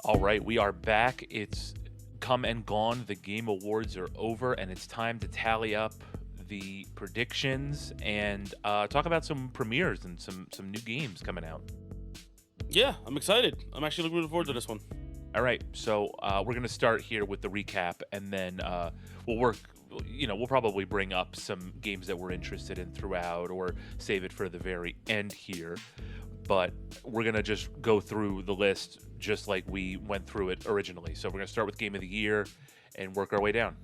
All right, we are back. It's come and gone. The Game Awards are over, and it's time to tally up the predictions and talk about some premieres and some new games coming out. Yeah, I'm excited. I'm actually looking forward to this one. All right, so we're going to start here with the recap, and then we'll work. We'll probably bring up some games that we're interested in throughout, or save it for the very end here. But we're going to just go through the list just like we went through it originally. So we're going to start with Game of the Year and work our way down.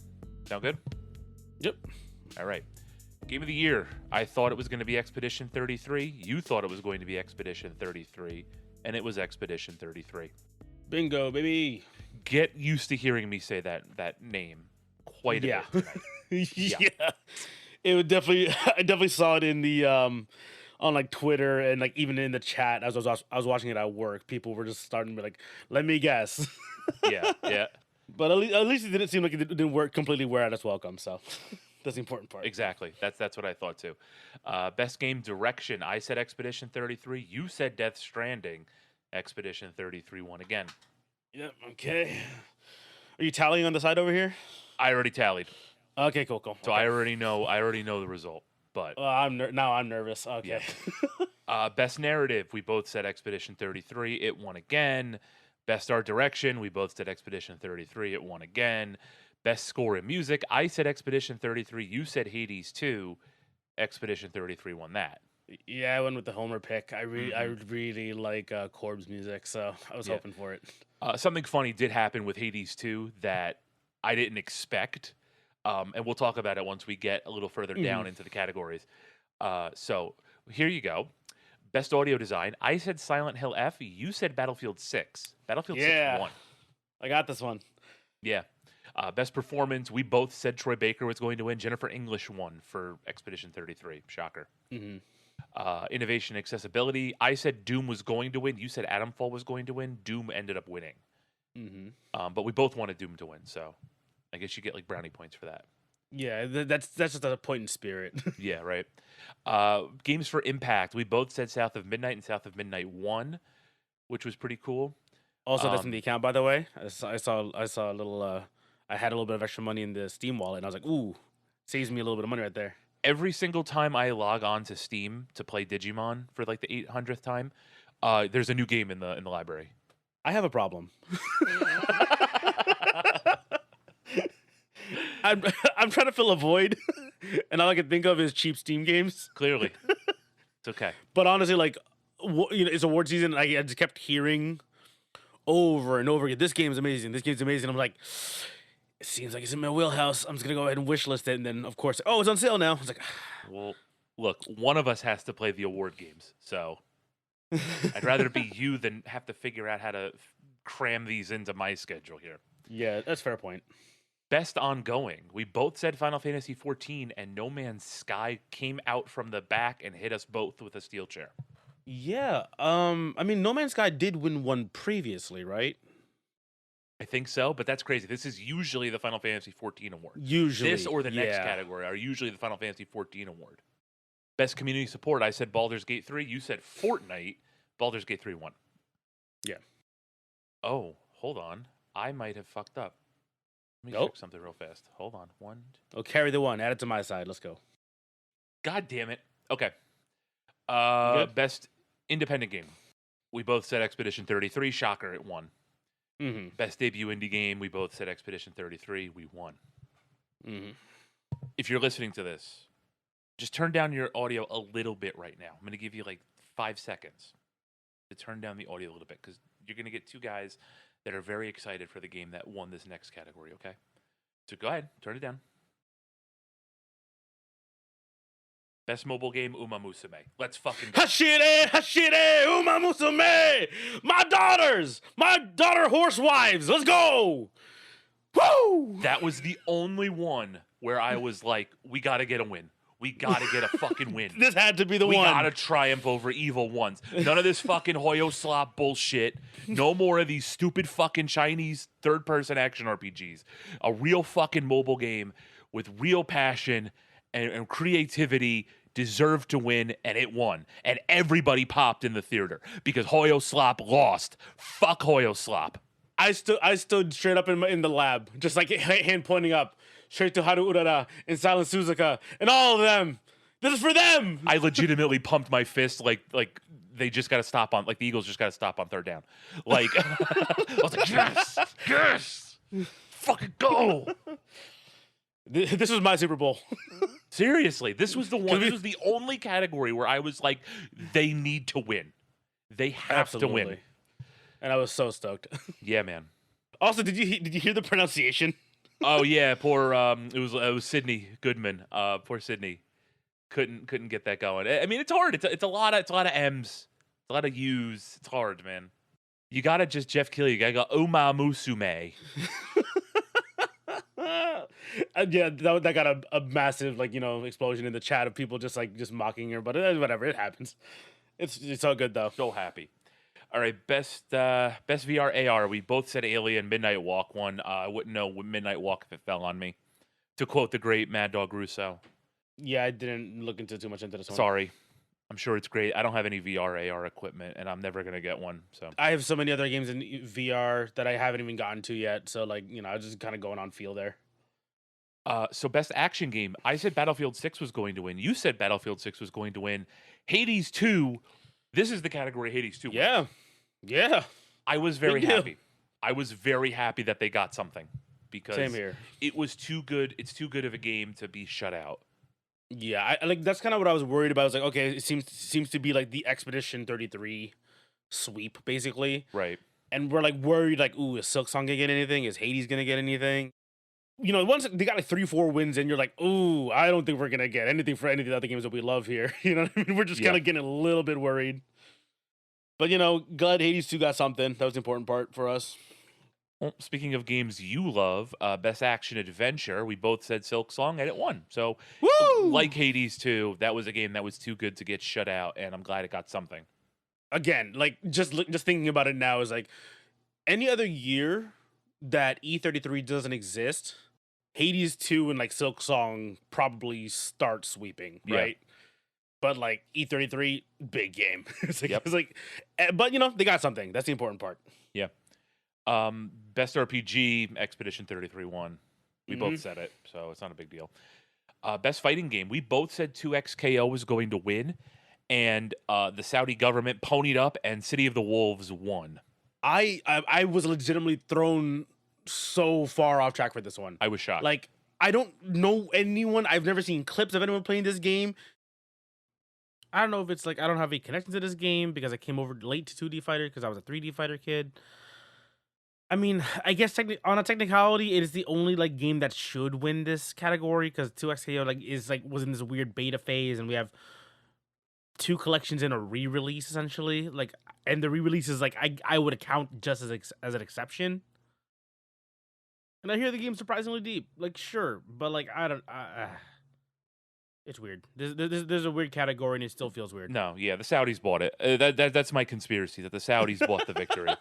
Sound good? Yep. All right. Game of the Year. I thought it was going to be Expedition 33. You thought it was going to be Expedition 33. And it was Expedition 33. Bingo, baby. Get used to hearing me say that name quite a bit tonight. Yeah. It would definitely. I definitely saw it in the on like Twitter and like even in the chat as I was watching it at work. People were just starting to be like, "Let me guess." Yeah. But at least it didn't seem like it didn't work completely wear out its welcome. So that's the important part. Exactly. That's what I thought too. Best game direction. I said Expedition 33. You said Death Stranding. Expedition 33 won again. Yep. Okay. Are you tallying on the side over here? I already tallied. Okay. Cool. So okay. I already know the result. But now I'm nervous. Okay. Yeah. Best narrative. We both said Expedition 33. It won again. Best art direction. We both said Expedition 33. It won again. Best score in music. I said Expedition 33. You said Hades 2. Expedition 33 won that. Yeah, I went with the Homer pick. I really like Corb's music, so I was hoping for it. Something funny did happen with Hades 2 that I didn't expect, and we'll talk about it once we get a little further down into the categories. So here you go. Best audio design. I said Silent Hill F. You said Battlefield 6. Battlefield 6 won. I got this one. Yeah. Best performance. We both said Troy Baker was going to win. Jennifer English won for Expedition 33. Shocker. Mm-hmm. Innovation accessibility. I said Doom was going to win. You said Adamfall was going to win. Doom ended up winning. Mm-hmm. But we both wanted Doom to win, so I guess you get like brownie points for that. Yeah, that's just a point in spirit. Yeah, right. Games for Impact. We both said South of Midnight, and South of Midnight won, which was pretty cool. Also, that's in the account, by the way. I saw a little. I had a little bit of extra money in the Steam wallet, and I was like, "Ooh, saves me a little bit of money right there." Every single time I log on to Steam to play Digimon for like the 800th time, there's a new game in the library. I have a problem. I'm trying to fill a void, and all I can think of is cheap Steam games. Clearly, it's okay. But honestly, like, it's award season. And I just kept hearing over and over again, "This game's amazing. This game's amazing." I'm like, it seems like it's in my wheelhouse. I'm just gonna go ahead and wishlist it, and then of course, it's on sale now. I was like, well, look, one of us has to play the award games, so I'd rather it be you than have to figure out how to cram these into my schedule here. Yeah, that's a fair point. Best ongoing. We both said Final Fantasy 14, and No Man's Sky came out from the back and hit us both with a steel chair. Yeah. I mean, No Man's Sky did win one previously, right? I think so, but that's crazy. This is usually the Final Fantasy 14 award. Usually. This or the next category are usually the Final Fantasy 14 award. Best community support. I said Baldur's Gate 3. You said Fortnite. Baldur's Gate 3 won. Yeah. Oh, hold on. I might have fucked up. Let me check something real fast. Hold on. One. Oh, carry the one. Add it to my side. Let's go. God damn it. Okay. Best independent game. We both said Expedition 33. Shocker, it won. Mm-hmm. Best debut indie game. We both said Expedition 33. We won. Mm-hmm. If you're listening to this, just turn down your audio a little bit right now. I'm going to give you like 5 seconds to turn down the audio a little bit because you're going to get two guys that are very excited for the game that won this next category, okay? So go ahead, turn it down. Best mobile game, Uma Musume. Let's fucking go. Hashire, Uma Musume! My daughter horse wives, let's go! Woo! That was the only one where I was like, we got to get a win. We got to get a fucking win. This had to be the one. We got to triumph over evil ones. None of this fucking Hoyo slop bullshit. No more of these stupid fucking Chinese third-person action RPGs. A real fucking mobile game with real passion and creativity deserved to win, and it won. And everybody popped in the theater because Hoyo slop lost. Fuck Hoyo slop. I stood straight up in the lab, just like hand pointing up, straight to Haru Urara and Silent Suzuka and all of them. This is for them. I legitimately pumped my fist like they just got to stop on, like the Eagles just got to stop on third down. Like I was like, yes, fucking go. This was my Super Bowl. Seriously, this was the one. This was the only category where I was like, they need to win. They have to win. And I was so stoked. Yeah, man. Also, did you hear the pronunciation? Oh yeah, poor it was Sydney Goodman. Poor Sydney. Couldn't get that going. I mean, it's hard. It's a lot of M's, a lot of U's. It's hard, man. You gotta just Jeff Keighley. You gotta go Uma Musume. Yeah, that got a massive explosion in the chat of people just mocking her. But whatever, it happens. It's all good though. So happy. All right, best VR AR. We both said Alien. Midnight Walk won. I wouldn't know Midnight Walk if it fell on me. To quote the great Mad Dog Russo. Yeah, I didn't look too much into this one. Sorry. I'm sure it's great. I don't have any VR AR equipment, and I'm never going to get one. So I have so many other games in VR that I haven't even gotten to yet. So, I was just kind of going on feel there. So best action game. I said Battlefield 6 was going to win. You said Battlefield 6 was going to win. Hades 2. This is the category Hades 2 wins. Yeah. I was very happy. I was very happy that they got something. Because same here. It was too good. It's too good of a game to be shut out. Yeah, that's kind of what I was worried about. I was like, okay, it seems to be like the Expedition 33 sweep, basically. Right. And we're like worried, like, ooh, is Silk Song gonna get anything? Is Hades gonna get anything? Once they got like 3-4 wins in, you're like, ooh, I don't think we're gonna get anything for any of the other games that we love here. You know what I mean? We're just kind of getting a little bit worried. But glad Hades 2 got something. That was the important part for us. Well, speaking of games you love, Best Action Adventure, we both said Silk Song, and it won. So, woo! Like Hades 2, that was a game that was too good to get shut out, and I'm glad it got something. Again, like, just thinking about it now is like, any other year that E33 doesn't exist, Hades 2 and, like, Silk Song probably start sweeping, right? Yeah. But, like, E33, big game. But, they got something. That's the important part. Yeah. Best RPG, Expedition 33 won. We both said it, so it's not a big deal. Best fighting game, we both said 2XKO was going to win, and the Saudi government ponied up, and City of the Wolves won. I was legitimately thrown so far off track for this one. I was shocked. Like, I don't know anyone. I've never seen clips of anyone playing this game. I don't know if it's like I don't have any connection to this game because I came over late to 2D Fighter because I was a 3D Fighter kid. I mean, I guess on a technicality, it is the only like game that should win this category because 2XKO was in this weird beta phase, and we have 2 collections in a re-release essentially. Like, and the re-release is like I would account just as an exception. And I hear the game's surprisingly deep. Like, sure, but like I don't. It's weird. There's a weird category, and it still feels weird. No, yeah, the Saudis bought it. That's my conspiracy that the Saudis bought the victory.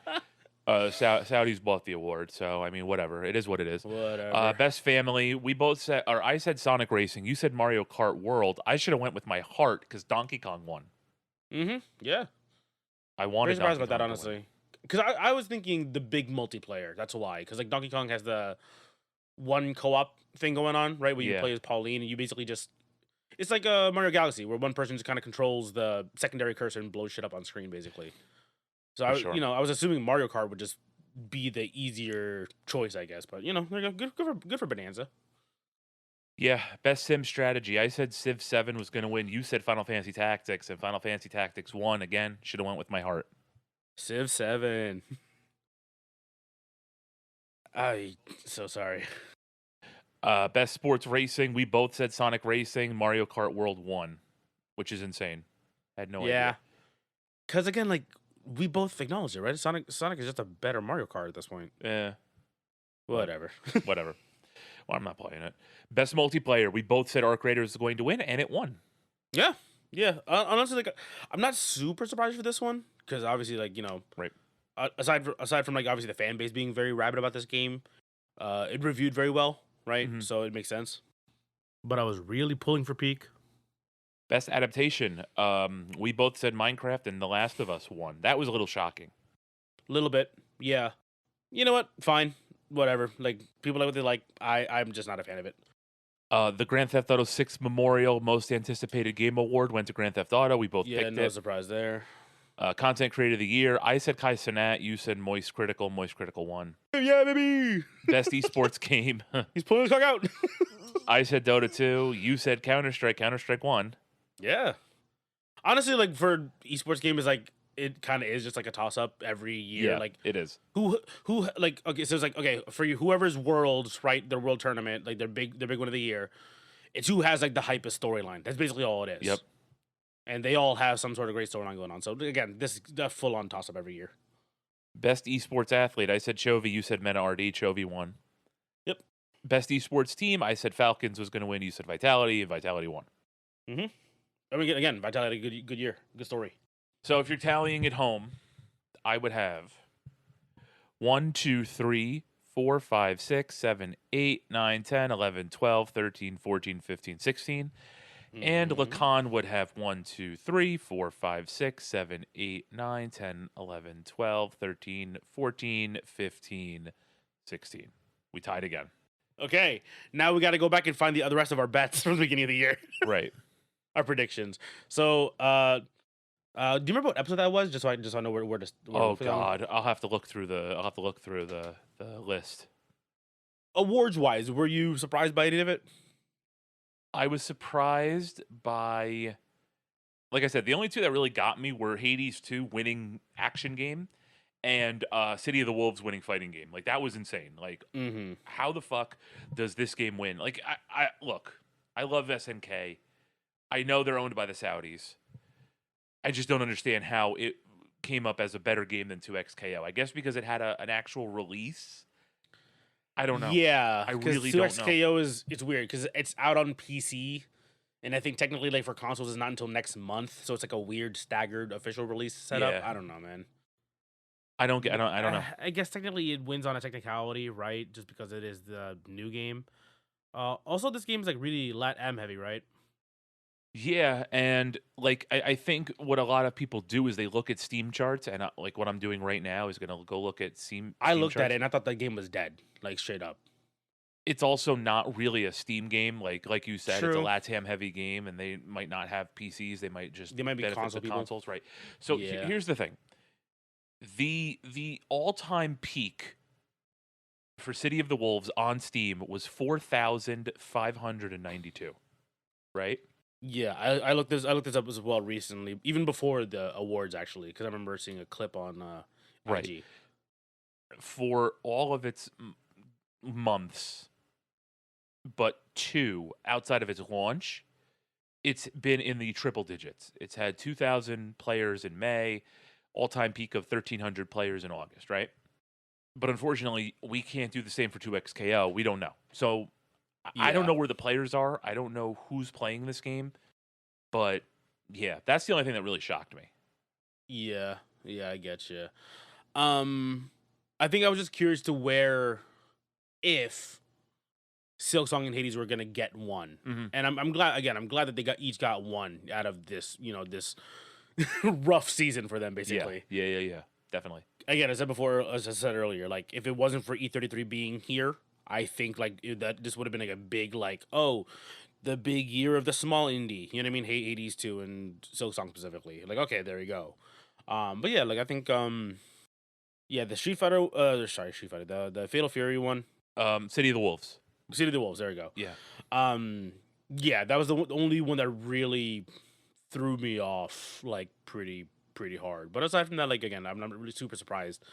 Saudis bought the award, so I mean, whatever. It is what it is. Whatever. Best family. We both said, or I said Sonic Racing. You said Mario Kart World. I should have went with my heart because Donkey Kong won. Yeah. I wanted. Pretty surprised about that, honestly. Because I was thinking the big multiplayer. That's why. Because like Donkey Kong has the one co-op thing going on, right? Where you play as Pauline, and you basically just. It's like Mario Galaxy, where one person just kind of controls the secondary cursor and blows shit up on screen, basically. So I was assuming Mario Kart would just be the easier choice, I guess. But good for Bonanza. Yeah, best sim strategy. I said Civ 7 was going to win. You said Final Fantasy Tactics, and Final Fantasy Tactics won again. Should have went with my heart. Civ 7. I'm so sorry. Best sports racing. We both said Sonic Racing. Mario Kart World won, which is insane. I had no idea. Yeah, because again, like. We both acknowledge it, right? Sonic is just a better Mario Kart at this point. Yeah. Whatever. Whatever. Well, I'm not playing it. Best multiplayer. We both said Arc Raiders is going to win, and it won. Yeah. Yeah. Honestly, like, I'm not super surprised for this one because obviously, like, right. Aside from like obviously the fan base being very rabid about this game, it reviewed very well, right? Mm-hmm. So it makes sense. But I was really pulling for Peak. Best adaptation. We both said Minecraft and The Last of Us won. That was a little shocking. A little bit, yeah. You know what? Fine, whatever. Like people like what they like. I'm just not a fan of it. The Grand Theft Auto 6 Memorial Most Anticipated Game Award went to Grand Theft Auto. We both Yeah, picked no it. surprise there. Content Creator of the Year. I said Kai Cenat. You said Moist Critical. Moist Critical won. Yeah, baby. Best esports game. He's pulling his cock out. I said Dota 2. You said Counter-Strike. Counter-Strike won. Yeah. Honestly, like for esports game is like it kind of is just like a toss up every year. Yeah, Like it is. who like okay, so it's like okay for you whoever's worlds right their world tournament like their big one of the year. It's who has like the hypest storyline. That's basically all it is. Yep. And they all have some sort of great storyline going on. So again, this is a full on toss up every year. Best esports athlete. I said Chovy. You said Meta RD. Chovy won. Yep. Best esports team. I said Falcons was going to win. You said Vitality, and Vitality won. Mm-hmm. I mean, again, Vitality, good year, good story. So if you're tallying at home, I would have 1, 2, 3, 4, 5, 6, 7, 8, 9, 10, 11, 12, 13, 14, 15, 16. And Mhm. Lakan would have 1, 2, 3, 4, 5, 6, 7, 8, 9, 10, 11, 12, 13, 14, 15, 16. We tied again. Okay, now we got to go back and find the rest of our bets from the beginning of the year, Right. our predictions. So, do you remember what episode that was? Just so I know where to. Oh God, I'll have to look through the list. Awards wise, were you surprised by any of it? I was surprised by, like I said, the only two that really got me were Hades 2 winning action game and City of the Wolves winning fighting game. Like that was insane. Like Mm-hmm. how the fuck does this game win? Like I look, I love SNK. I know they're owned by the Saudis. I just don't understand how it came up as a better game than 2XKO. I guess because it had an actual release. I don't know. Yeah, I because really don't know. 2XKO it's weird because it's out on PC, and I think technically like for consoles it's not until next month, so it's like a weird staggered official release setup. Yeah. I don't know, man. I don't know. I guess technically it wins on a technicality, right? Just because it is the new game. Also, this game is like really LATAM heavy, right? Yeah, and like I think what a lot of people do is they look at Steam charts, and like what I'm doing right now is gonna go look at Steam. I Steam looked charts. at it and I thought the game was dead, like straight up. It's also not really a Steam game, like you said. It's a True. LATAM heavy game, and they might not have PCs. They might just They might be benefit console the people. consoles, right? So Yeah. here's the thing: the all time peak for City of the Wolves on Steam was 4,592, right? Yeah, I looked this up as well recently, even before the awards actually, because I remember seeing a clip on Right. IG. For all of its months, but 2 outside of its launch, it's been in the triple digits. It's had 2,000 players in May, all-time peak of 1,300 players in August, right? But unfortunately, we can't do the same for 2XKO. We don't know. So I don't Yeah. know where the players are. I don't know who's playing this game. But yeah, that's the only thing that really shocked me. Yeah, I get you. I think I was just curious to where if Silk Song and Hades were gonna get one, Mhm. and I'm glad again. I'm glad that they each got one out of this this rough season for them, basically. Yeah. Definitely. Again, as I said earlier, like if it wasn't for E33 being here, I think like that this would have been like a big like the big year of the small indie. You know what I mean? Hades 2 and Silk Song specifically. Like okay, there you go. But yeah, like I think yeah, the Street Fighter Street Fighter, the Fatal Fury one, City of the Wolves. City of the Wolves. There we go. Yeah. Yeah, that was the only one that really threw me off like pretty hard. But aside from that, like again, I'm not really super surprised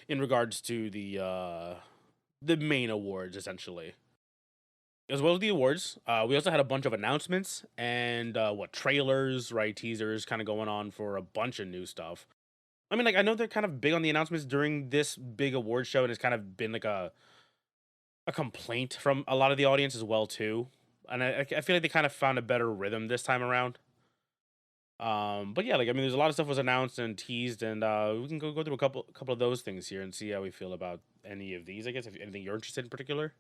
in regards to the main awards essentially. As well as the awards, we also had a bunch of announcements and trailers, right, teasers, kind of going on for a bunch of new stuff. I mean, like I know they're kind of big on the announcements during this big award show, and it's kind of been like a complaint from a lot of the audience as well too. And I feel like they kind of found a better rhythm this time around. But yeah, like I mean, there's a lot of stuff was announced and teased, and we can go through a couple of those things here and see how we feel about any of these. I guess if anything you're interested in particular.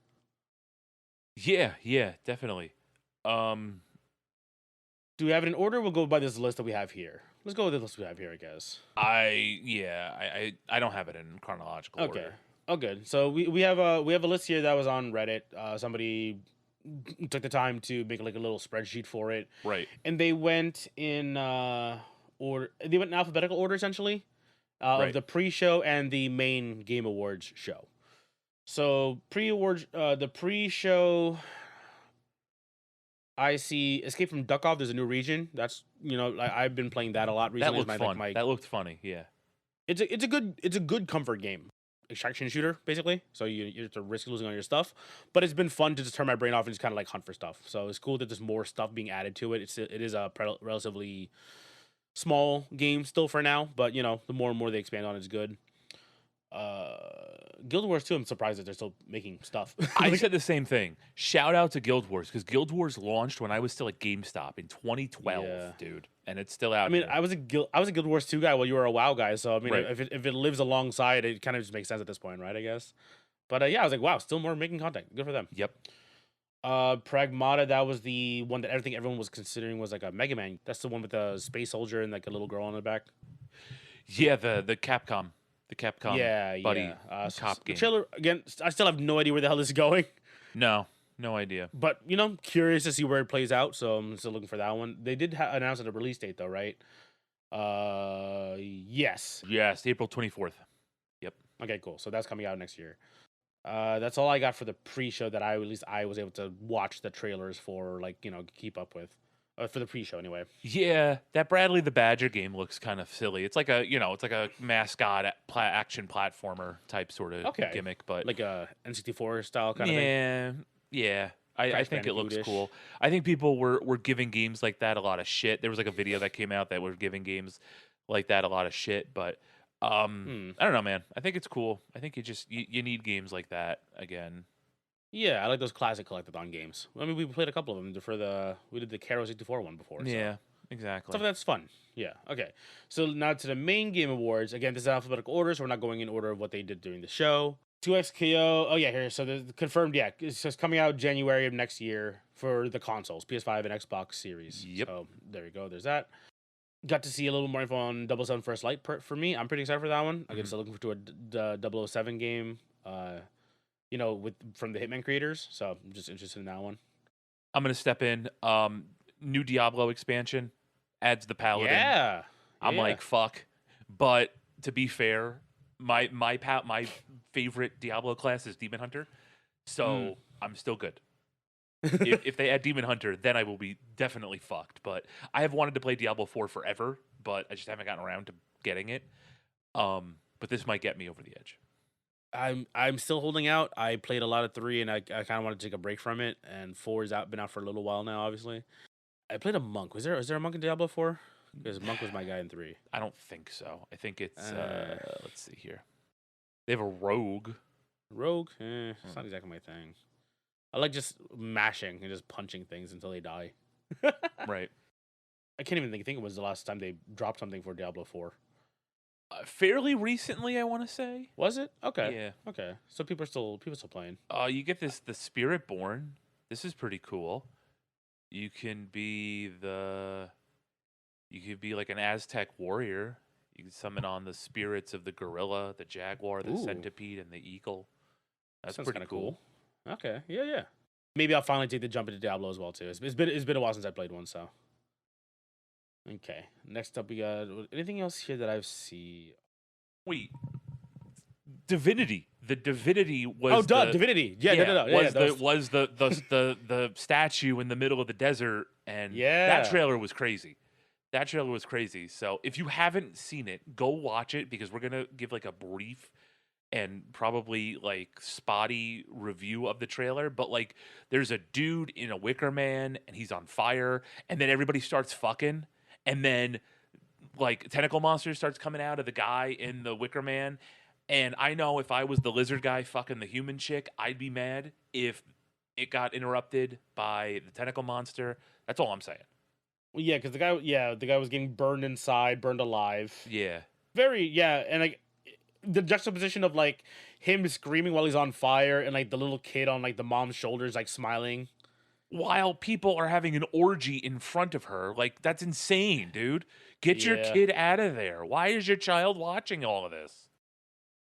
Yeah, definitely. Do we have it in order? We'll go by this list that we have here. Let's go with the list we have here, I guess. I don't have it in chronological Okay. order. Oh, good. So we have a list here that was on Reddit. Somebody took the time to make like a little spreadsheet for it, Right. and they went in order. They went in alphabetical order essentially of Right. the pre-show and the main Game Awards show. So pre-awards, the pre-show, I see Escape from Duckov. There's a new region. That's like, I've been playing that a lot That recently. It's looked my fun. That looked funny. Yeah. it's a good comfort game. Extraction shooter, basically. So you have to risk losing all your stuff. But it's been fun to just turn my brain off and just kind of like hunt for stuff. So it's cool that there's more stuff being added to it. It is a relatively small game still for now, but the more and more they expand on it's good. Uh Guild Wars 2, I'm surprised that they're still making stuff. I said the same thing. Shout out to Guild Wars because Guild Wars launched when I was still at GameStop in 2012, Yeah. dude, and it's still out. I mean, here. I was a Guild Wars 2 guy while you were a WoW guy, so I mean, Right. if it lives alongside, it kind of just makes sense at this point, right? I guess. But yeah, I was like, wow, still more making content. Good for them. Yep. Pragmata, that was the one that everyone was considering was like a Mega Man. That's the one with the space soldier and like a little girl on the back. Yeah. The Capcom. The Capcom. Yeah, buddy. yeah. Cop The game. trailer again. I still have no idea where the hell this is going, No idea. but curious to see where it plays out. So I'm still looking for that one. They did announce a release date though, right? Yes. Yes, April 24th. Yep. Okay, cool. So that's coming out next year. That's all I got for the pre-show that at least I was able to watch the trailers for, like keep up with, for the pre-show anyway. Yeah, that Bradley the Badger game looks kind of silly. It's like it's like a mascot action platformer type sort of Okay. gimmick, but Like a N64 style kind of thing. yeah. I Crash think it looks Bandicoot-ish. cool. I think people were giving games like that a lot of shit. There was like a video that came out that were giving games like that a lot of shit, but Hmm. I don't know, man. I think it's cool. I think you need games like that again. Yeah, I like those classic collectathon games. I mean, we played a couple of them we did the Caro 64 one before. So. Yeah, exactly. Stuff that's fun. Yeah. Okay. So now to the main Game Awards. Again, this is alphabetical order, so we're not going in order of what they did during the show. 2XKO. Oh yeah, here. So the confirmed. Yeah, it's just coming out January of next year for the consoles, PS5 and Xbox Series. Yep. So there you go. There's that. Got to see a little more info on 007 First Light for me. I'm pretty excited for that one. I guess still looking forward to a 007 game. From the Hitman creators. So I'm just interested in that one. I'm gonna step in. New Diablo expansion adds the paladin. Yeah. I'm Yeah. like fuck, but to be fair, my favorite Diablo class is Demon Hunter, so I'm still good. if they add Demon Hunter, then I will be definitely fucked. But I have wanted to play Diablo 4 forever, but I just haven't gotten around to getting it. But this might get me over the edge. I'm still holding out. I played a lot of 3 and I kind of want to take a break from it. And 4 been out for a little while now, obviously. I played a monk. Is there a monk in Diablo 4? Because monk was my guy in 3. I don't think so. I think it's let's see here. They have a rogue. Rogue? It's not exactly my thing. I like just mashing and just punching things until they die. Right. I can't even think it was the last time they dropped something for Diablo 4. Fairly recently, I want to say. Was it? Okay. Yeah. Okay. So people still playing. You get the Spirit Born. This is pretty cool. You can be like an Aztec warrior. You can summon on the spirits of the gorilla, the jaguar, the Ooh. centipede, and the eagle. That's Sounds pretty kinda cool. Okay. Yeah. Maybe I'll finally take the jump into Diablo as well too. It's been a while since I played one, so. Okay. Next up, we got anything else here that I've seen? Wait, Divinity. The Divinity was Divinity. Yeah, no. was the statue in the middle of the desert, and Yeah. that trailer was crazy. That trailer was crazy. So if you haven't seen it, go watch it because we're gonna give like a brief and probably like spotty review of the trailer. But like, there's a dude in a Wicker Man and he's on fire, and then everybody starts fucking, and then like tentacle monster starts coming out of the guy in the Wicker Man. And I know if I was the lizard guy fucking the human chick, I'd be mad if it got interrupted by the tentacle monster. That's all I'm saying. Well, yeah, because the guy was getting burned inside, burned alive. Yeah. And like the juxtaposition of like him screaming while he's on fire and like the little kid on like the mom's shoulders like smiling. While people are having an orgy in front of her. Like, that's insane, dude. Get your Yeah. kid out of there. Why is your child watching all of this?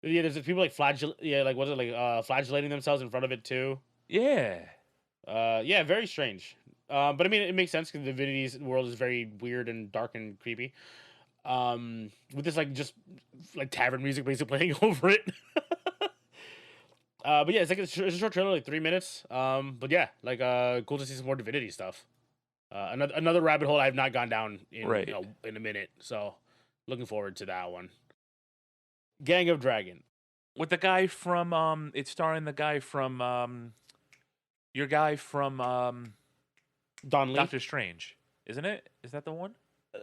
Yeah, there's people like like was it like flagellating themselves in front of it too. Yeah. Yeah, very strange. But I mean, it makes sense because the Divinity's world is very weird and dark and creepy. With this like just like tavern music basically playing over it. But yeah, it's like it's a short trailer, like 3 minutes. But yeah, like cool to see some more Divinity stuff. Another rabbit hole I have not gone down in Right. in a minute. So looking forward to that one. Gang of Dragon. With the guy from it's starring the guy from your guy from Don Lee. Doctor Strange, isn't it? Is that the one?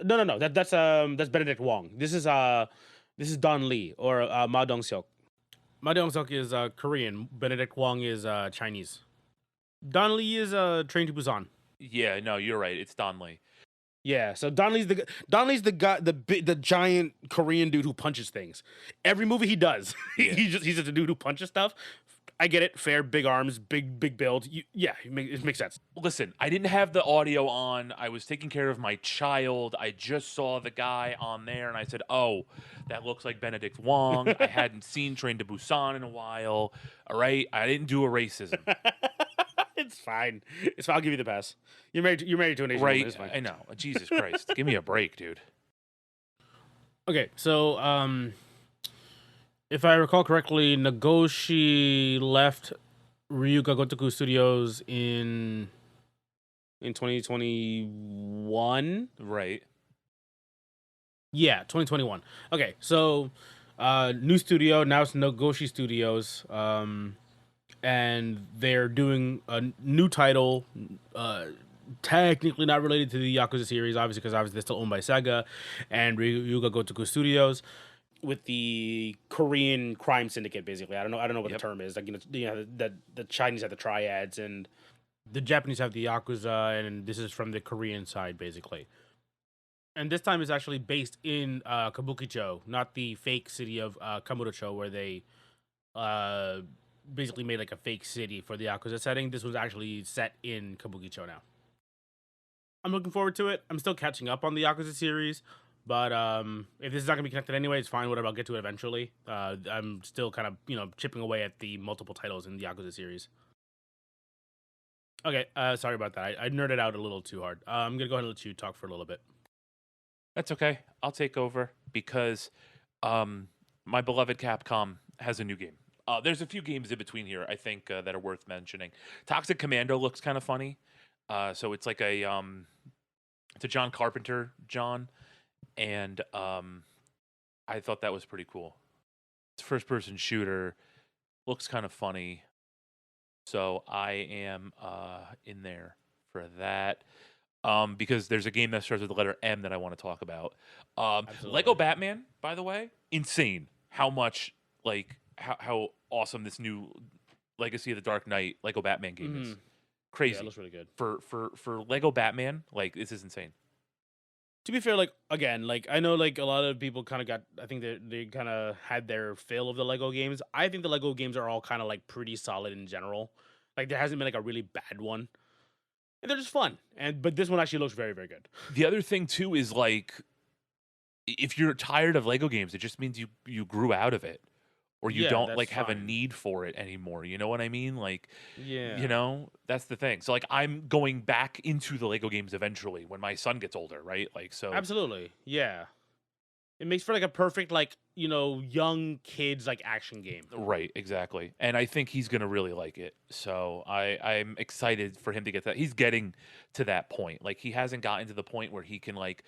No. That's Benedict Wong. This is Don Lee or Ma Dong Seok. Ma Dong Seok is Korean. Benedict Wong is Chinese. Don Lee is Train to Busan. Yeah, no, you're right. It's Don Lee. Yeah, so Don Lee's the guy, the giant Korean dude who punches things. Every movie he does, Yeah. he's just a dude who punches stuff. I get it, fair, big arms, big build. Yeah, it makes sense. Listen, I didn't have the audio on. I was taking care of my child. I just saw the guy on there, and I said, "Oh, that looks like Benedict Wong." I hadn't seen Train to Busan in a while. All right, I didn't do a racism. It's fine. It's fine. I'll give you the pass. You're married to an Asian woman. Right? It's fine. I know. Jesus Christ, give me a break, dude. Okay, so if I recall correctly, Nagoshi left Ryuga Gotoku Studios in 2021. Right. Yeah, 2021. Okay, so new studio, now it's Nagoshi Studios. And they're doing a new title, technically not related to the Yakuza series, obviously, because obviously they're still owned by Sega and Ryuga Gotoku Studios, with the Korean crime syndicate. Basically, I don't know what Yep. the term is. Like the Chinese have the triads and the Japanese have the Yakuza, and this is from the Korean side, basically. And this time is actually based in Kabukicho, not the fake city of Kamurocho, where they basically made like a fake city for the Yakuza setting. This was actually set in Kabukicho now. I'm looking forward to it. I'm still catching up on the Yakuza series, but if this is not gonna be connected anyway, it's fine. Whatever, I'll get to it eventually. I'm still kind of chipping away at the multiple titles in the Yakuza series. Okay, sorry about that. I nerded out a little too hard. I'm gonna go ahead and let you talk for a little bit. That's okay. I'll take over because my beloved Capcom has a new game. There's a few games in between here, I think, that are worth mentioning. Toxic Commando looks kind of funny. So it's like it's a John Carpenter, and I thought that was pretty cool. It's a first-person shooter, looks kind of funny. So I am in there for that. Because there's a game that starts with the letter M that I want to talk about. Lego Batman, by the way, insane. How much how awesome this new Legacy of the Dark Knight Lego Batman game is. Crazy. Yeah, it looks really good. For Lego Batman, like this is insane. To be fair, like again, like I know like a lot of people kind of got. I think they kind of had their fill of the Lego games. I think the Lego games are all kind of like pretty solid in general. Like there hasn't been like a really bad one. And they're just fun. But this one actually looks very, very good. The other thing too is like if you're tired of Lego games, it just means you grew out of it. Or you don't like have a need for it anymore. You know what I mean? Like that's the thing. So like I'm going back into the Lego games eventually when my son gets older, right? Like so Absolutely. Yeah. It makes for like a perfect like, young kids like action game. Right, exactly. And I think he's gonna really like it. So I'm excited for him to get that. He's getting to that point. Like he hasn't gotten to the point where he can like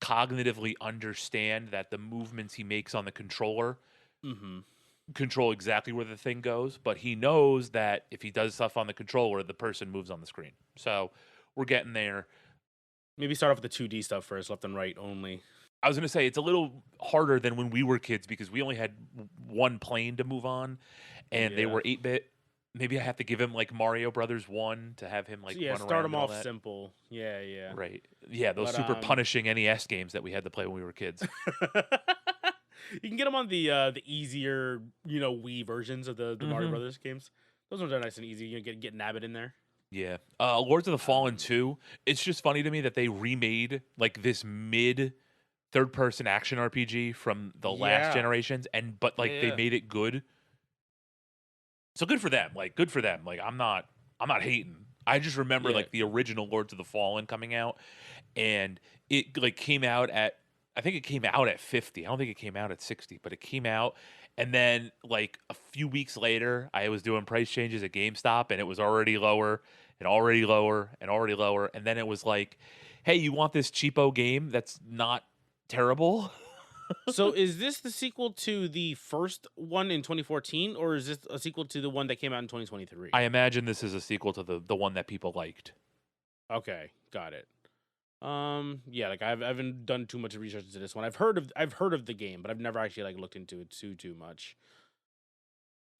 cognitively understand that the movements he makes on the controller control exactly where the thing goes, but he knows that if he does stuff on the controller, the person moves on the screen. So we're getting there. Maybe start off with the 2D stuff first, left and right only. I was going to say it's a little harder than when we were kids because we only had one plane to move on, and they were 8-bit. Maybe I have to give him like Mario Brothers 1 to have him like run around. Start him off simple. Yeah. Right. Yeah, those super punishing NES games that we had to play when we were kids. You can get them on the easier, Wii versions of the Mario Brothers games. Those ones are nice and easy. You get Nabbit in there. Yeah. Lords of the Fallen 2. It's just funny to me that they remade like this mid third person action RPG from the last Yeah. generations, but like they Yeah. made it good. So good for them. Like good for them. Like I'm not hating. I just remember Yeah. like the original Lords of the Fallen coming out, and it like came out at, I think it came out at 50. I don't think it came out at 60, but it came out, and then like a few weeks later I was doing price changes at GameStop and it was already lower and already lower and already lower, and then it was like, "Hey, you want this cheapo game that's not terrible?" So is this the sequel to the first one in 2014, or is this a sequel to the one that came out in 2023? I imagine this is a sequel to the one that people liked. Okay, got it. Yeah, like I haven't done too much research into this one. I've heard of the game, but I've never actually like looked into it too much.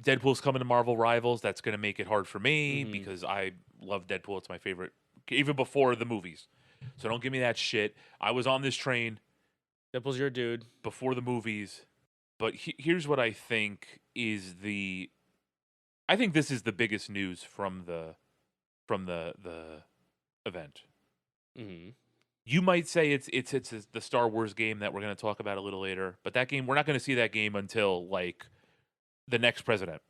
Deadpool's coming to Marvel Rivals. That's going to make it hard for me Hmm. because I love Deadpool. It's my favorite, even before the movies. So don't give me that shit. I was on this train Deadpool's your dude. before the movies, but here's what I think is I think this is the biggest news from the event. Hmm. You might say it's the Star Wars game that we're going to talk about a little later, but that game, we're not going to see that game until like the next president.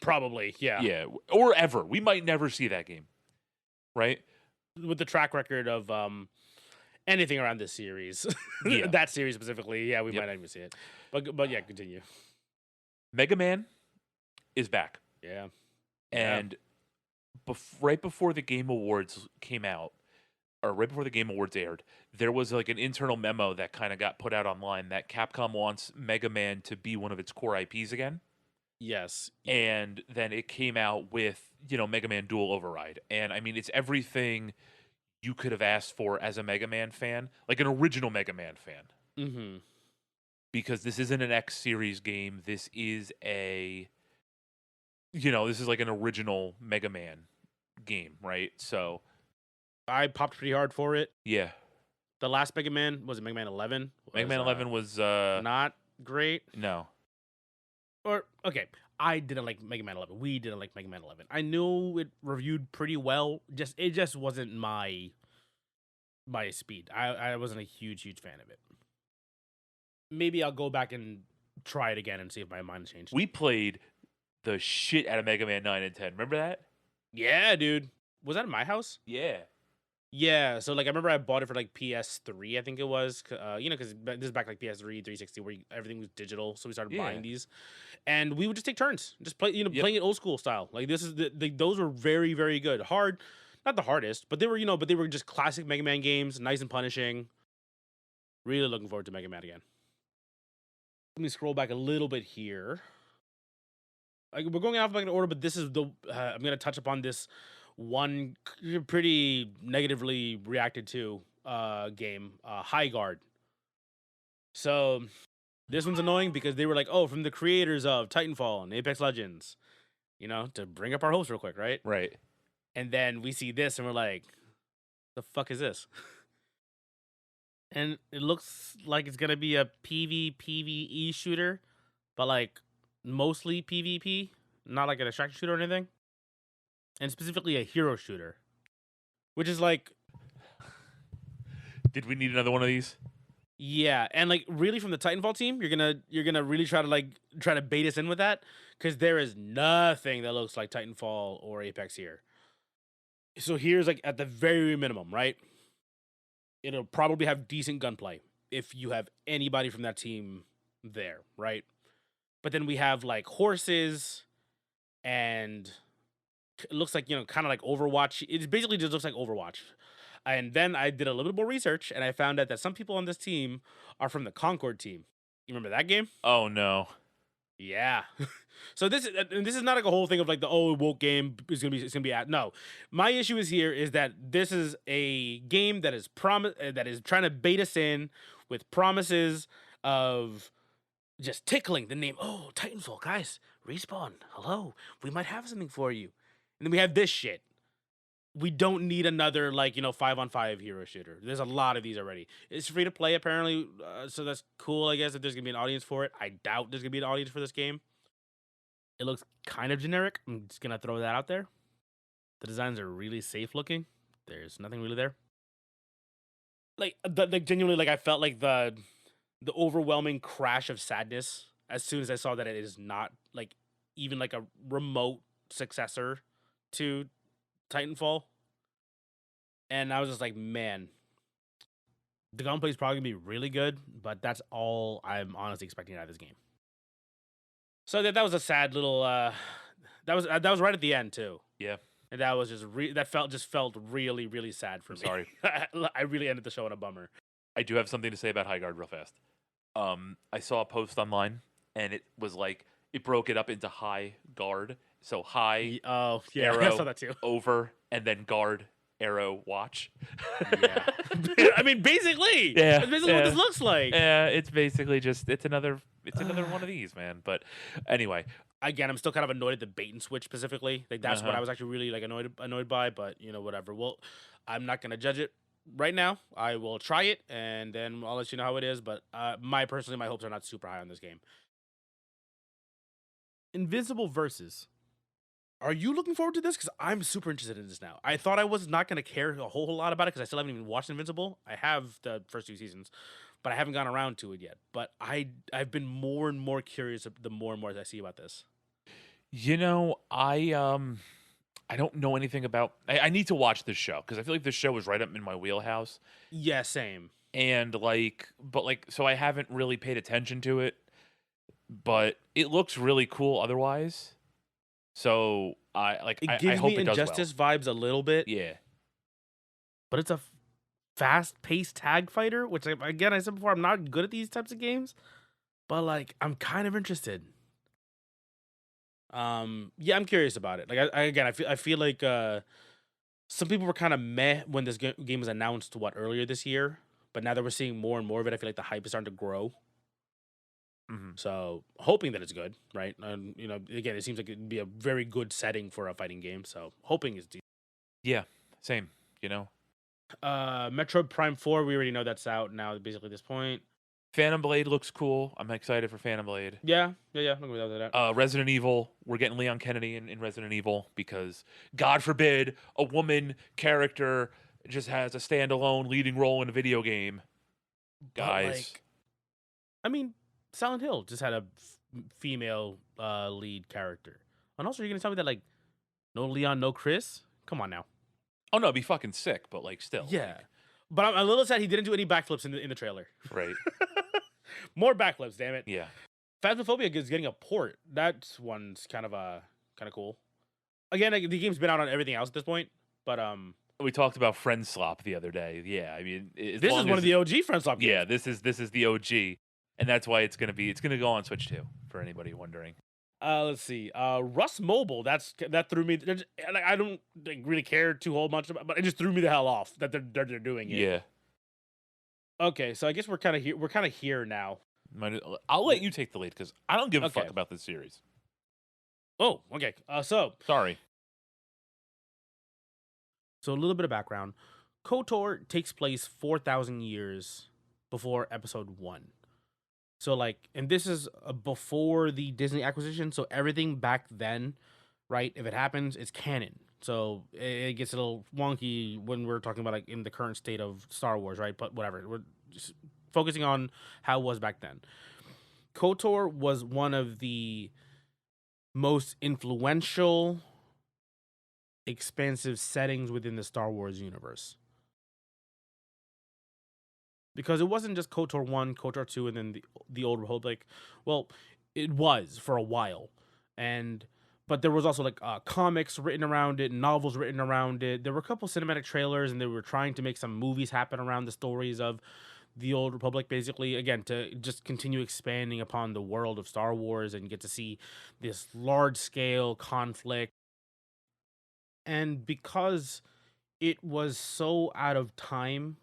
Probably, yeah. Yeah, or ever. We might never see that game, right? With the track record of anything around this series, Yeah. that series specifically, yeah, we Yep. might not even see it. But yeah, continue. Mega Man is back. Yeah. Yeah. And right before the Game Awards came out, or right before the Game Awards aired, there was like an internal memo that kind of got put out online that Capcom wants Mega Man to be one of its core IPs again. Yes. And then it came out with, Mega Man Dual Override. And I mean, it's everything you could have asked for as a Mega Man fan, like an original Mega Man fan. Mm-hmm. Because this isn't an X series game. This is this is like an original Mega Man game, right? So, I popped pretty hard for it. yeah. The last Mega Man was it Mega Man 11? Mega Man 11 was Not great. no. Or okay, I didn't like Mega Man 11. We didn't like Mega Man 11. I knew it reviewed pretty well. It just wasn't my speed. I wasn't a huge fan of it. Maybe I'll go back and try it again and see if my mind changed. We played the shit out of Mega Man 9 and 10. Remember that? Yeah, dude. Was that at my house? Yeah. Yeah, so like I remember I bought it for like PS3, I think it was, because this is back like PS3, 360, where everything was digital, so we started Yeah. buying these, and we would just take turns, just play, Yep. playing it old school style. Like this is those were very very good, hard, not the hardest, but they were but they were just classic Mega Man games, nice and punishing. Really looking forward to Mega Man again. Let me scroll back a little bit here. Like we're going alphabetical order, but this is I'm gonna touch upon this one pretty negatively reacted to game, High Guard. So this one's annoying because they were like, oh, from the creators of Titanfall and Apex Legends, to bring up our hopes real quick, right? Right. And then we see this and we're like, the fuck is this? And it looks like it's gonna be a PvE shooter, but like mostly PvP, not like an extraction shooter or anything. And specifically a hero shooter, which is like, Did we need another one of these? yeah, and like really from the Titanfall team, you're gonna really try to bait us in with that, because there is nothing that looks like Titanfall or Apex here. So here's like at the very minimum, right? It'll probably have decent gunplay if you have anybody from that team there, right? But then we have like horses, and it looks like kind of like Overwatch. It basically just looks like Overwatch. And then I did a little bit more research, and I found out that some people on this team are from the Concord team. You remember that game? Oh no. Yeah. So this is not like a whole thing of like the woke game is gonna be at no. My issue is that this is a game that is that is trying to bait us in with promises of just tickling the name. Oh, Titanfall, guys, respawn. Hello, we might have something for you. And then we have this shit. We don't need another 5-on-5 hero shooter. There's a lot of these already. It's free to play apparently, so that's cool. I guess if there's gonna be an audience for it. I doubt there's gonna be an audience for this game. It looks kind of generic. I'm just gonna throw that out there. The designs are really safe looking. There's nothing really there. Like genuinely, like I felt like the overwhelming crash of sadness as soon as I saw that it is not like even like a remote successor to Titanfall, and I was just like, man, the gunplay is probably gonna be really good, but that's all I'm honestly expecting out of this game. So that was a sad little. That was right at the end too, Yeah, and that was that felt really really sad for I'm me. sorry. I really ended the show on a bummer. I do have something to say about High Guard real fast. I saw a post online, and it was like it broke it up into High Guard. So high Oh yeah, I saw arrow that too. over, and then guard arrow watch. Yeah, I mean basically, Yeah, that's basically what yeah. this looks like. Yeah, it's basically just it's another one of these, man. But anyway, Again, I'm still kind of annoyed at the bait and switch specifically. Like that's what uh-huh. I was actually really like annoyed by. But whatever. Well, I'm not gonna judge it right now. I will try it and then I'll let you know how it is. But my hopes are not super high on this game. Invincible versus. Are you looking forward to this? Because I'm super interested in this now. I thought I was not gonna care a whole lot about it because I still haven't even watched Invincible. I have the first 2 seasons, but I haven't gone around to it yet. But I've been more and more curious the more and more as I see about this. I don't know anything about. I need to watch this show because I feel like this show is right up in my wheelhouse, Yeah, same. and so I haven't really paid attention to it, but it looks really cool otherwise. So It I gives hope me it does well. Injustice vibes a little bit, Yeah, but it's a fast-paced tag fighter, which again I said before I'm not good at these types of games, but like I'm kind of interested. Yeah, I'm curious about it. Like again, I feel like some people were kind of meh when this game was announced earlier this year, but now that we're seeing more and more of it, I feel like the hype is starting to grow. hmm So hoping that it's good, right? And again, it seems like it'd be a very good setting for a fighting game. So hoping is decent. yeah, same. You know, Metroid Prime 4, we already know that's out now. Basically, at this point. Phantom Blade looks cool. I'm excited for Phantom Blade. Yeah. I'm without that. Resident Evil, we're getting Leon Kennedy in Resident Evil because, God forbid, a woman character just has a standalone leading role in a video game. But Guys, like, I mean, Silent Hill just had a female lead character, and also you're gonna tell me that like no Leon, no Chris? Come on now. oh no, it'd be fucking sick, but still, Yeah, but I'm a little sad he didn't do any backflips in the trailer. right? More backflips, damn it. Yeah, Phasmophobia is getting a port. That one's kind of cool. Again, like, the game's been out on everything else at this point, but we talked about Friend Slop the other day. Yeah, I mean, this is one of the OG Friend Swap games. yeah, this is the OG, and that's why it's gonna go on Switch too. For anybody wondering, Let's see. Rust Mobile. That threw me. Like, I don't really care too whole much about, but it just threw me the hell off that they're doing it. yeah. Okay, so I guess we're kind of here. We're kind of here now. I'll let you take the lead because I don't give a Okay. fuck about this series. Oh, okay. Sorry. So a little bit of background. KOTOR takes place 4,000 years before Episode 1. So like, and this is before the Disney acquisition. So everything back then, right? If it happens, it's canon. So it gets a little wonky when we're talking about like in the current state of Star Wars, right? But whatever. We're just focusing on how it was back then. KOTOR was one of the most influential, expansive settings within the Star Wars universe. Because it wasn't just KOTOR 1, KOTOR 2, and then the Old Republic. Well, it was for a while. But there was also like comics written around it, novels written around it. There were a couple cinematic trailers, and they were trying to make some movies happen around the stories of the Old Republic, basically, again, to just continue expanding upon the world of Star Wars and get to see this large scale conflict. And because it was so out of time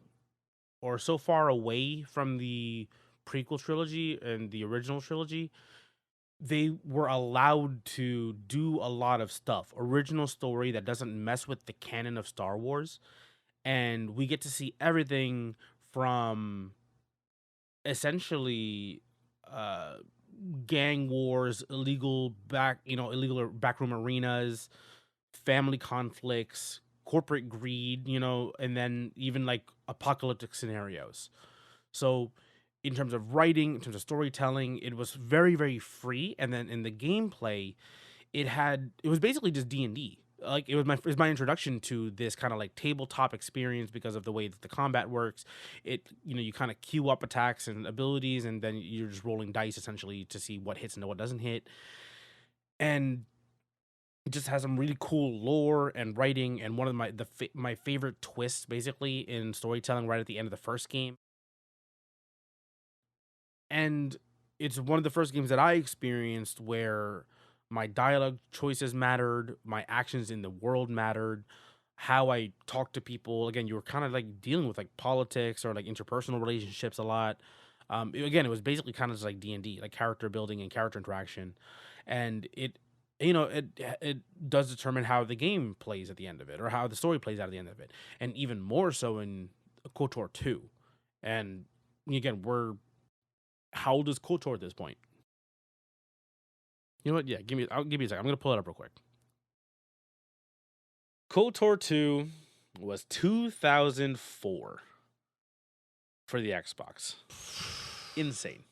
or so far away from the prequel trilogy and the original trilogy, they were allowed to do a lot of stuff. Original story that doesn't mess with the canon of Star Wars. And we get to see everything from essentially uh gang wars, illegal backroom arenas, family conflicts, corporate greed, and then even like apocalyptic scenarios. So in terms of writing, in terms of storytelling, it was very, very free. And then in the gameplay, it was basically just D&D. Like it was my introduction to this kind of like tabletop experience because of the way that the combat works. You kind of queue up attacks and abilities, and then you're just rolling dice essentially to see what hits and what doesn't hit. And it just has some really cool lore and writing, and one of my favorite twists basically in storytelling right at the end of the first game. And it's one of the first games that I experienced where my dialogue choices mattered, my actions in the world mattered, how I talk to people. Again, you were kind of like dealing with like politics or like interpersonal relationships a lot. Again, it was basically kind of just like D&D, like character building and character interaction, and it does determine how the game plays at the end of it, or how the story plays out at the end of it, and even more so in KOTOR 2. And again, how old is KOTOR at this point? You know what? Yeah, I'll give you a second. I'm gonna pull it up real quick. KOTOR 2 was 2004 for the Xbox. Insane.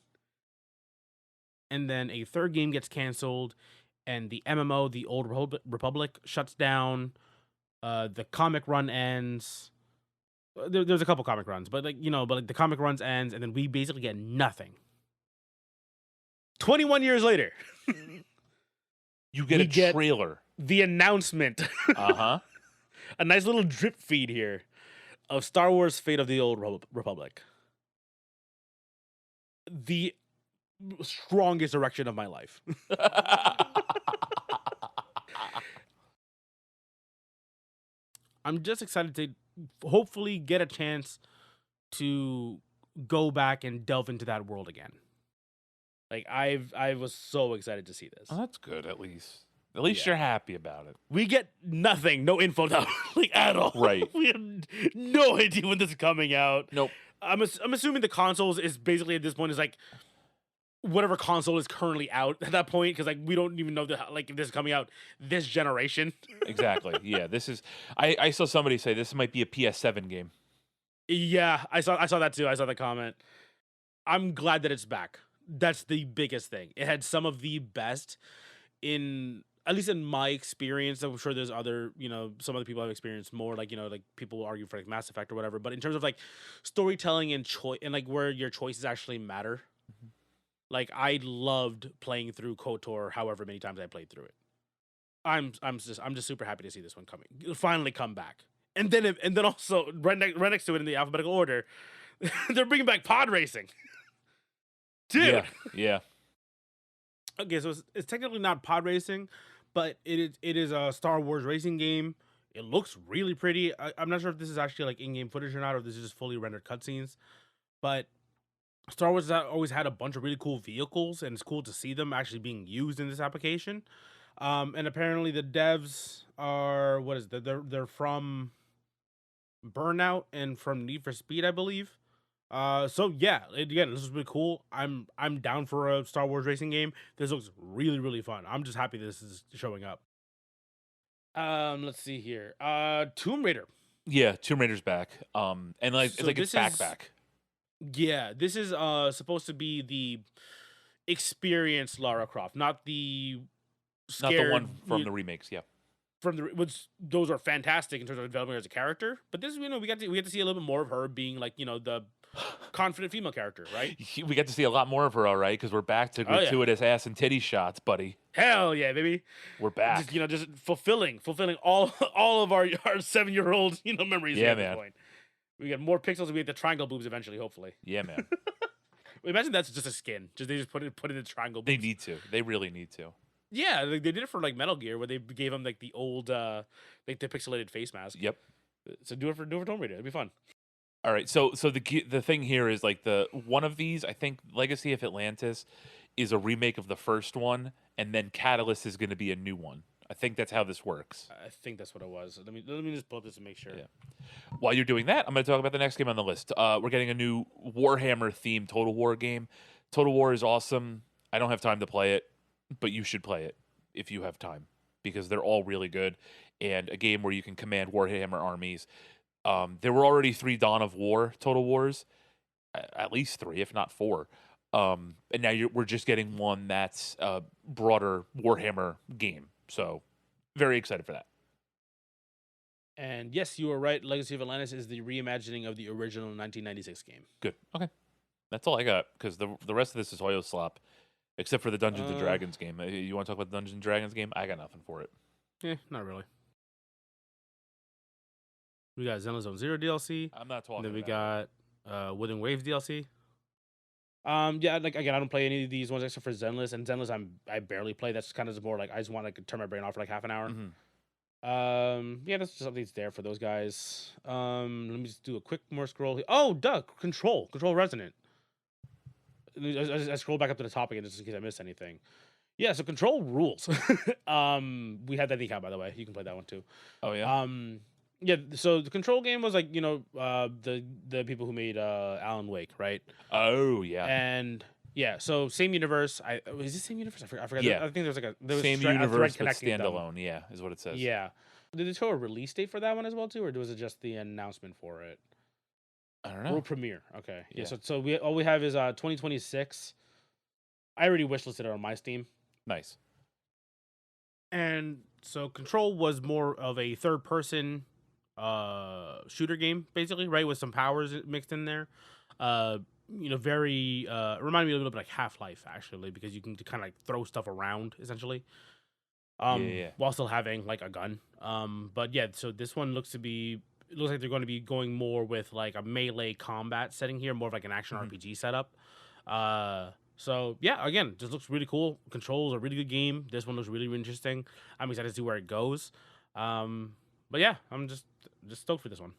And then a third game gets canceled, and the MMO, the Old Republic, shuts down. The comic run ends. There's a couple comic runs, but the comic runs ends, and then we basically get nothing. 21 years later, You get we a get trailer. the announcement. Uh-huh. A nice little drip feed here of Star Wars Fate of the Old Republic. The strongest erection of my life. I'm just excited to hopefully get a chance to go back and delve into that world again. Like I was so excited to see this. Oh, that's good, at least. At least you're happy about it. We get nothing, no info, like at all. Right. We have no idea when this is coming out. Nope. I'm assuming the consoles is basically at this point is like whatever console is currently out at that point, because like we don't even know if this is coming out this generation. Exactly. Yeah. This is. I saw somebody say this might be a PS7 game. Yeah, I saw that too. I saw the comment. I'm glad that it's back. That's the biggest thing. It had some of the best at least in my experience. I'm sure there's other, some other people have experienced more, like people will argue for like Mass Effect or whatever. But in terms of like storytelling and choice, and like where your choices actually matter, like I loved playing through KOTOR however many times I played through it. I'm just super happy to see this one finally come back. And then also right next to it in the alphabetical order, they're bringing back pod racing. Dude. Yeah. Okay, so it's technically not pod racing, but it is a Star Wars racing game. It looks really pretty. I'm not sure if this is actually like in-game footage or not, or if this is just fully rendered cutscenes. But Star Wars has always had a bunch of really cool vehicles, and it's cool to see them actually being used in this application. And apparently the devs are they're from Burnout and from Need for Speed, I believe. So yeah, again, this is really cool. I'm down for a Star Wars racing game. This looks really, really fun. I'm just happy this is showing up. Let's see here. Tomb Raider. Yeah, Tomb Raider's back. And like So it's back. Yeah, this is supposed to be the experienced Lara Croft, not the Not the scared one from the remakes. Yeah. which those are fantastic in terms of developing her as a character. But this, we get to see a little bit more of her being like, the confident female character, right? We get to see a lot more of her, all right, because we're back to gratuitous ass and titty shots, buddy. Hell yeah, baby. We're back. Just fulfilling all of our 7-year-old memories. Yeah, at this man. point. We get more pixels. We get the triangle boobs eventually, hopefully. Yeah, man. Imagine that's just a skin. They just put in the triangle boobs. They need to. They really need to. Yeah, they did it for like Metal Gear, where they gave him like the old like the pixelated face mask. Yep. So do it for Tomb Raider. It'd be fun. All right. So the thing here is like one of these, I think Legacy of Atlantis is a remake of the first one, and then Catalyst is going to be a new one. I think that's how this works. I think that's what it was. Let me just pull up this and make sure. Yeah. While you're doing that, I'm going to talk about the next game on the list. We're getting a new Warhammer themed Total War game. Total War is awesome. I don't have time to play it, but you should play it if you have time, because they're all really good. and a game where you can command Warhammer armies. There were already 3 Dawn of War Total Wars, at least 3, if not 4. And now we're just getting one that's a broader Warhammer game. So very excited for that. And yes, you were right. Legacy of Atlantis is the reimagining of the original 1996 game. Good. Okay. That's all I got, because the rest of this is Hoyo slop, except for the Dungeons and Dragons game. You want to talk about the Dungeons and Dragons game? I got nothing for it. Not really. We got Zenless Zone Zero DLC. I'm not talking. And then we about got Wooden Waves DLC. Yeah, like again, I don't play any of these ones except for Zenless, and Zenless I barely play. That's kind of just more like I just want to turn my brain off for like half an hour. Yeah, that's just something that's there for those guys. Let me just do a quick more scroll. Oh, Control Resonant. I scroll back up to the top again just in case I missed anything. Yeah, so Control rules. We had that decap, by the way. You can play that one too. Oh yeah. Yeah. So the Control game was like the people who made Alan Wake, right? Oh yeah. And yeah, so same universe. Is this same universe? I forgot. Yeah. I think there was Same a universe, thread but connecting them. standalone. Yeah, is what it says. Yeah. Did they show a release date for that one as well too, or was it just the announcement for it? I don't know. World premiere. Okay. Yeah. Yeah. So all we have is 2026. I already wishlisted it on my Steam. Nice. And so Control was more of a third person shooter game, basically, right? With some powers mixed in there. Very reminded me a little bit like Half-Life, actually, because you can kind of like throw stuff around essentially. While still having like a gun. But yeah, so this one looks like they're going to be going more with like a melee combat setting here, more of like an action RPG setup. So yeah, again, just looks really cool. Control is a really good game. This one looks really, really interesting. I'm excited to see where it goes. But yeah, I'm just stoked for this one.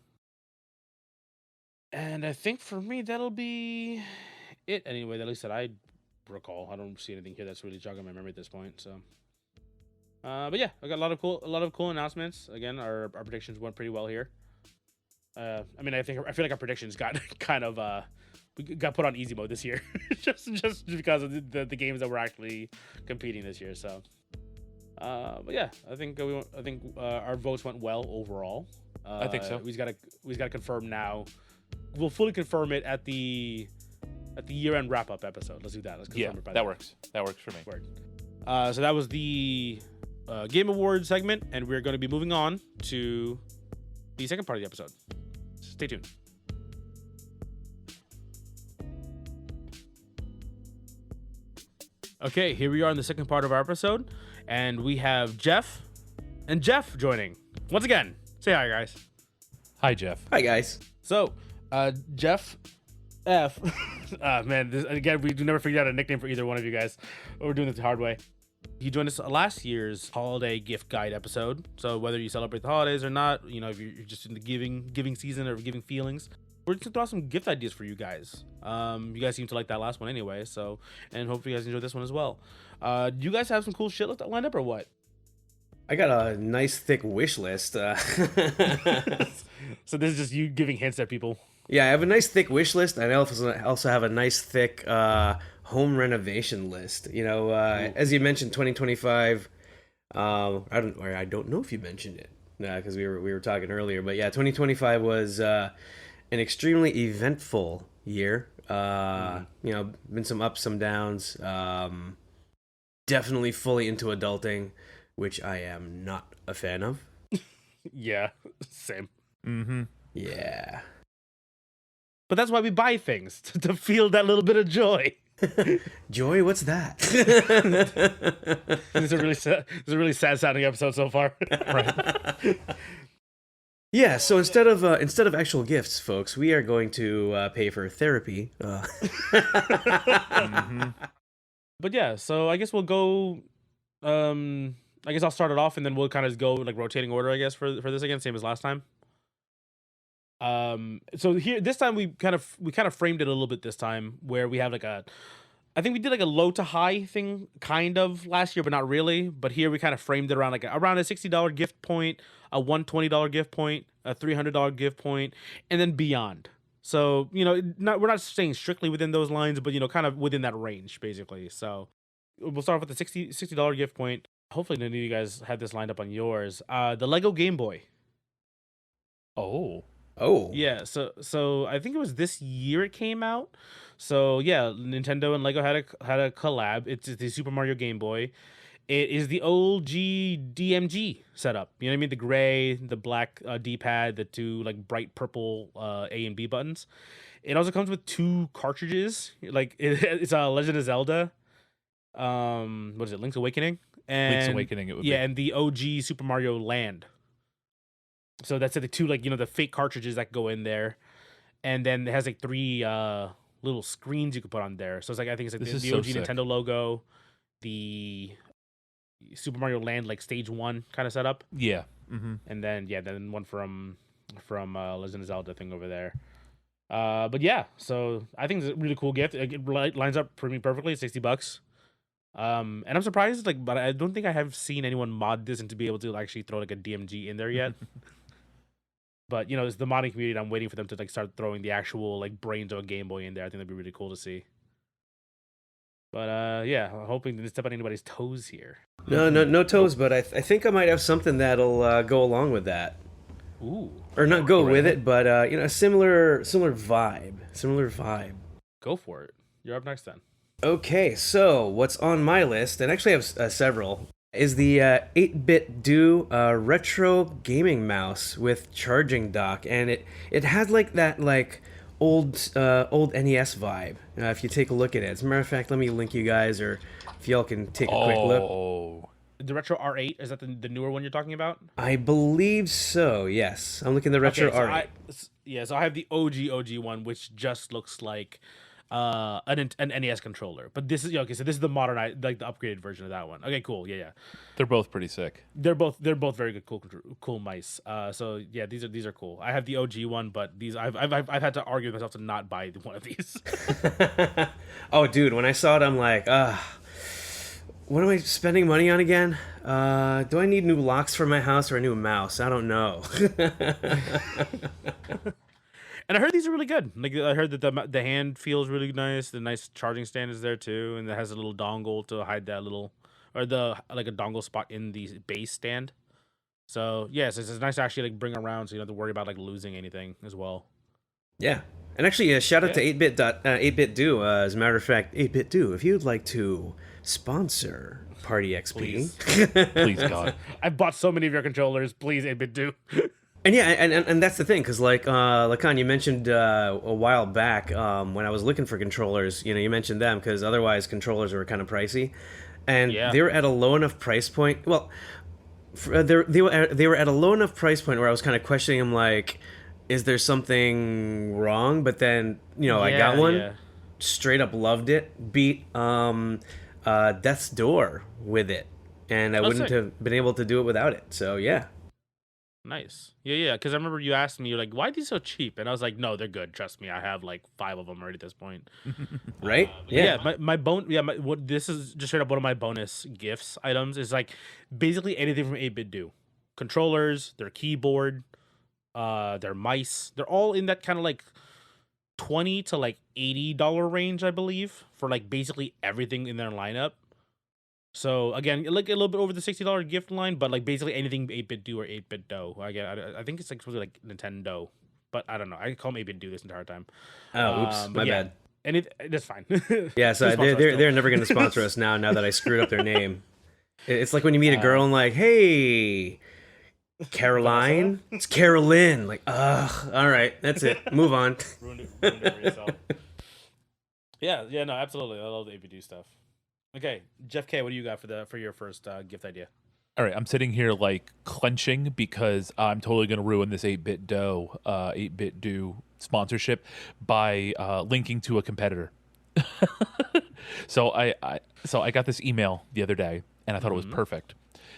And I think for me that'll be it anyway. At least that I recall. I don't see anything here that's really jogging my memory at this point. So. But yeah, I got a lot of cool announcements. Again, our predictions went pretty well here. I feel like our predictions got kind of we got put on easy mode this year, just because of the games that were actually competing this year. So, but yeah, I think our votes went well overall. I think so. We just gotta confirm now. We'll fully confirm it at the year-end wrap-up episode. Let's do that. Let's confirm it by that works. That works for me. Word. So that was the Game Awards segment, and we're going to be moving on to the second part of the episode. Stay tuned. Okay, here we are in the second part of our episode, and we have Jeff and Jeff joining once again. Say hi, guys. Hi, Jeff. Hi, guys. So, Jeff F. Again, we do never figure out a nickname for either one of you guys. We're doing this the hard way. He joined us last year's holiday gift guide episode. So whether you celebrate the holidays or not, if you're just in the giving season or giving feelings, we're just gonna throw out some gift ideas for you guys. You guys seem to like that last one anyway, so, and hopefully you guys enjoy this one as well. Do you guys have some cool shit lined up or what? I got a nice thick wish list. So this is just you giving hints at people. Yeah, I have a nice thick wish list, and I also have a nice thick home renovation list. As you mentioned, 2025. I don't know if you mentioned it because we were talking earlier, but yeah, 2025 was an extremely eventful year. Been some ups, some downs. Definitely fully into adulting, which I am not a fan of. Yeah, same. Mm-hmm. Yeah. But that's why we buy things, to feel that little bit of joy. Joy? What's that? This is a really sad sounding episode so far. Right. Yeah, so instead of actual gifts, folks, we are going to pay for therapy. Mm-hmm. But yeah, so I guess we'll go. I guess I'll start it off, and then we'll kind of go like rotating order. I guess for this again, same as last time. So here this time we kind of framed it a little bit this time, where we have like I think we did like a low to high thing kind of last year, but not really. But here we kind of framed it around around a $60 gift point, a $120 gift point, a $300 gift point, and then beyond. So, we're not staying strictly within those lines, but kind of within that range basically. So we'll start off with the $60 gift point. hopefully none of you guys had this lined up on yours. The Lego Game Boy. Oh, Oh, Yeah, so I think it was this year it came out. So yeah, Nintendo and Lego had a collab. It's the Super Mario Game Boy. It is the OG DMG setup. You know what I mean? The gray, the black D-pad, the two like bright purple A and B buttons. It also comes with two cartridges. Like it's a Legend of Zelda. What is it? Link's Awakening Link's and Awakening. It would yeah, be. and the OG Super Mario Land. So that's the two like the fake cartridges that go in there, and then it has like three little screens you could put on there. So it's like I think it's like This the, is the so OG sick. Nintendo logo, the Super Mario Land like stage one kind of setup, Yeah. Mm-hmm. and then one from Legend of Zelda thing over there. But yeah, so I think it's a really cool gift. It lines up for me perfectly. It's $60. And I'm surprised, like, but I don't think I have seen anyone mod this and to be able to actually throw like a DMG in there yet. But it's the modding community. And I'm waiting for them to like start throwing the actual like brains of a Game Boy in there. I think that'd be really cool to see. But yeah, I'm hoping to step on anybody's toes here. no toes, but I think I might have something that'll go along with that, Ooh, or not go Right with ahead. it, but a similar vibe. go for it. You're up next then. Okay, so what's on my list, and actually I have several, is the 8-bit do retro gaming mouse with charging dock, and it had like that like old NES vibe. If you take a look at it, as a matter of fact, let me link you guys, or if y'all can take a quick look. Oh, The Retro R8, is that the newer one you're talking about? I believe so. Yes, I'm looking at the retro Okay, so R8. so I have the OG one, which just looks like an NES controller. But this is okay. So this is the modernized, like the upgraded version of that one. Okay, cool. Yeah. they're both pretty sick. They're both very good, cool mice. So yeah, these are cool. I have the OG one, but these I've had to argue with myself to not buy one of these. Oh, dude, when I saw it, I'm like, what am I spending money on again? Do I need new locks for my house or a new mouse? I don't know. And I heard these are really good. Like I heard that the hand feels really nice. The nice charging stand is there too, and it has a little dongle to hide that little, or the like a dongle spot in the base stand. So yes, it's nice to actually like bring around, so you don't have to worry about like losing anything as well. Yeah. And actually, shout out to Yeah. 8bit do. As a matter of fact, 8bit do, if you'd like to sponsor Party XP. Please. Please God. I've bought so many of your controllers. Please, 8-bit do. And yeah, and that's the thing, because like Lakan, you mentioned a while back when I was looking for controllers, you mentioned them because otherwise controllers were kind of pricey, and Yeah. they were at a low enough price point. Well, they were at a low enough price point where I was kind of questioning them, like, is there something wrong? But then I got one, Yeah. straight up loved it, beat Death's Door with it, and I wouldn't sick. have been able to do it without it. So yeah. Nice. Yeah. Because I remember you asked me, you're like, why are these so cheap? And I was like, no, they're good. Trust me. I have like 5 of them already at this point. Right? Yeah. What this is just straight up one of my bonus gifts items is like basically anything from 8-bit do. Controllers, their keyboard, their mice. They're all in that kind of like $20 to like $80 range, I believe, for like basically everything in their lineup. So again, like a little bit over the $60 gift line, but like basically anything 8-bit do or 8-bit do. I think it's like supposed to be like Nintendo, but I don't know. I call them 8-bit do this entire time. Oh, oops, But my yeah, bad. and that's fine. Yeah, so Please sponsor us they're still. they're never going to sponsor us now that I screwed up their name. It's like when you meet a girl and like, hey, Caroline, it's Carolyn. Like, ugh, all right, that's it. Move on. Ruined it for yourself. Yeah, no, absolutely. I love the 8-bit do stuff. Okay, Jeff K, what do you got for your first gift idea? All right, I'm sitting here like clenching because I'm totally going to ruin this 8-bit do sponsorship by linking to a competitor. So I got this email the other day and I thought it was perfect.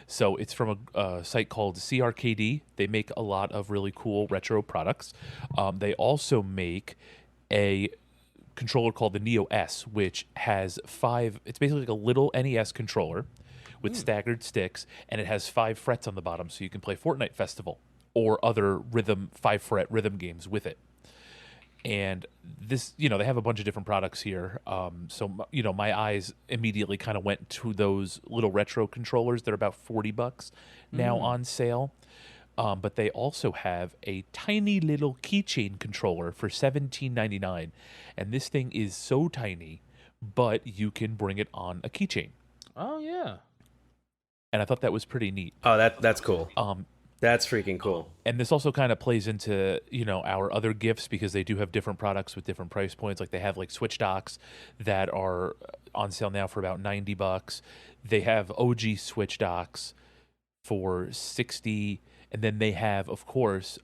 So it's from a site called CRKD. They make a lot of really cool retro products. They also make a controller called the Neo S, which has 5. It's basically like a little NES controller with staggered sticks, and it has 5 frets on the bottom, so you can play Fortnite Festival or other 5-fret rhythm games with it. And this, they have a bunch of different products here. So my eyes immediately kind of went to those little retro controllers. They're about $40 now on sale. But they also have a tiny little keychain controller for $17.99, and this thing is so tiny, but you can bring it on a keychain. Oh yeah. And I thought that was pretty neat. Oh, that's cool. That's freaking cool. And this also kind of plays into, our other gifts, because they do have different products with different price points. Like they have like Switch docks that are on sale now for about $90. They have OG Switch docks for $60. And then they have, of course,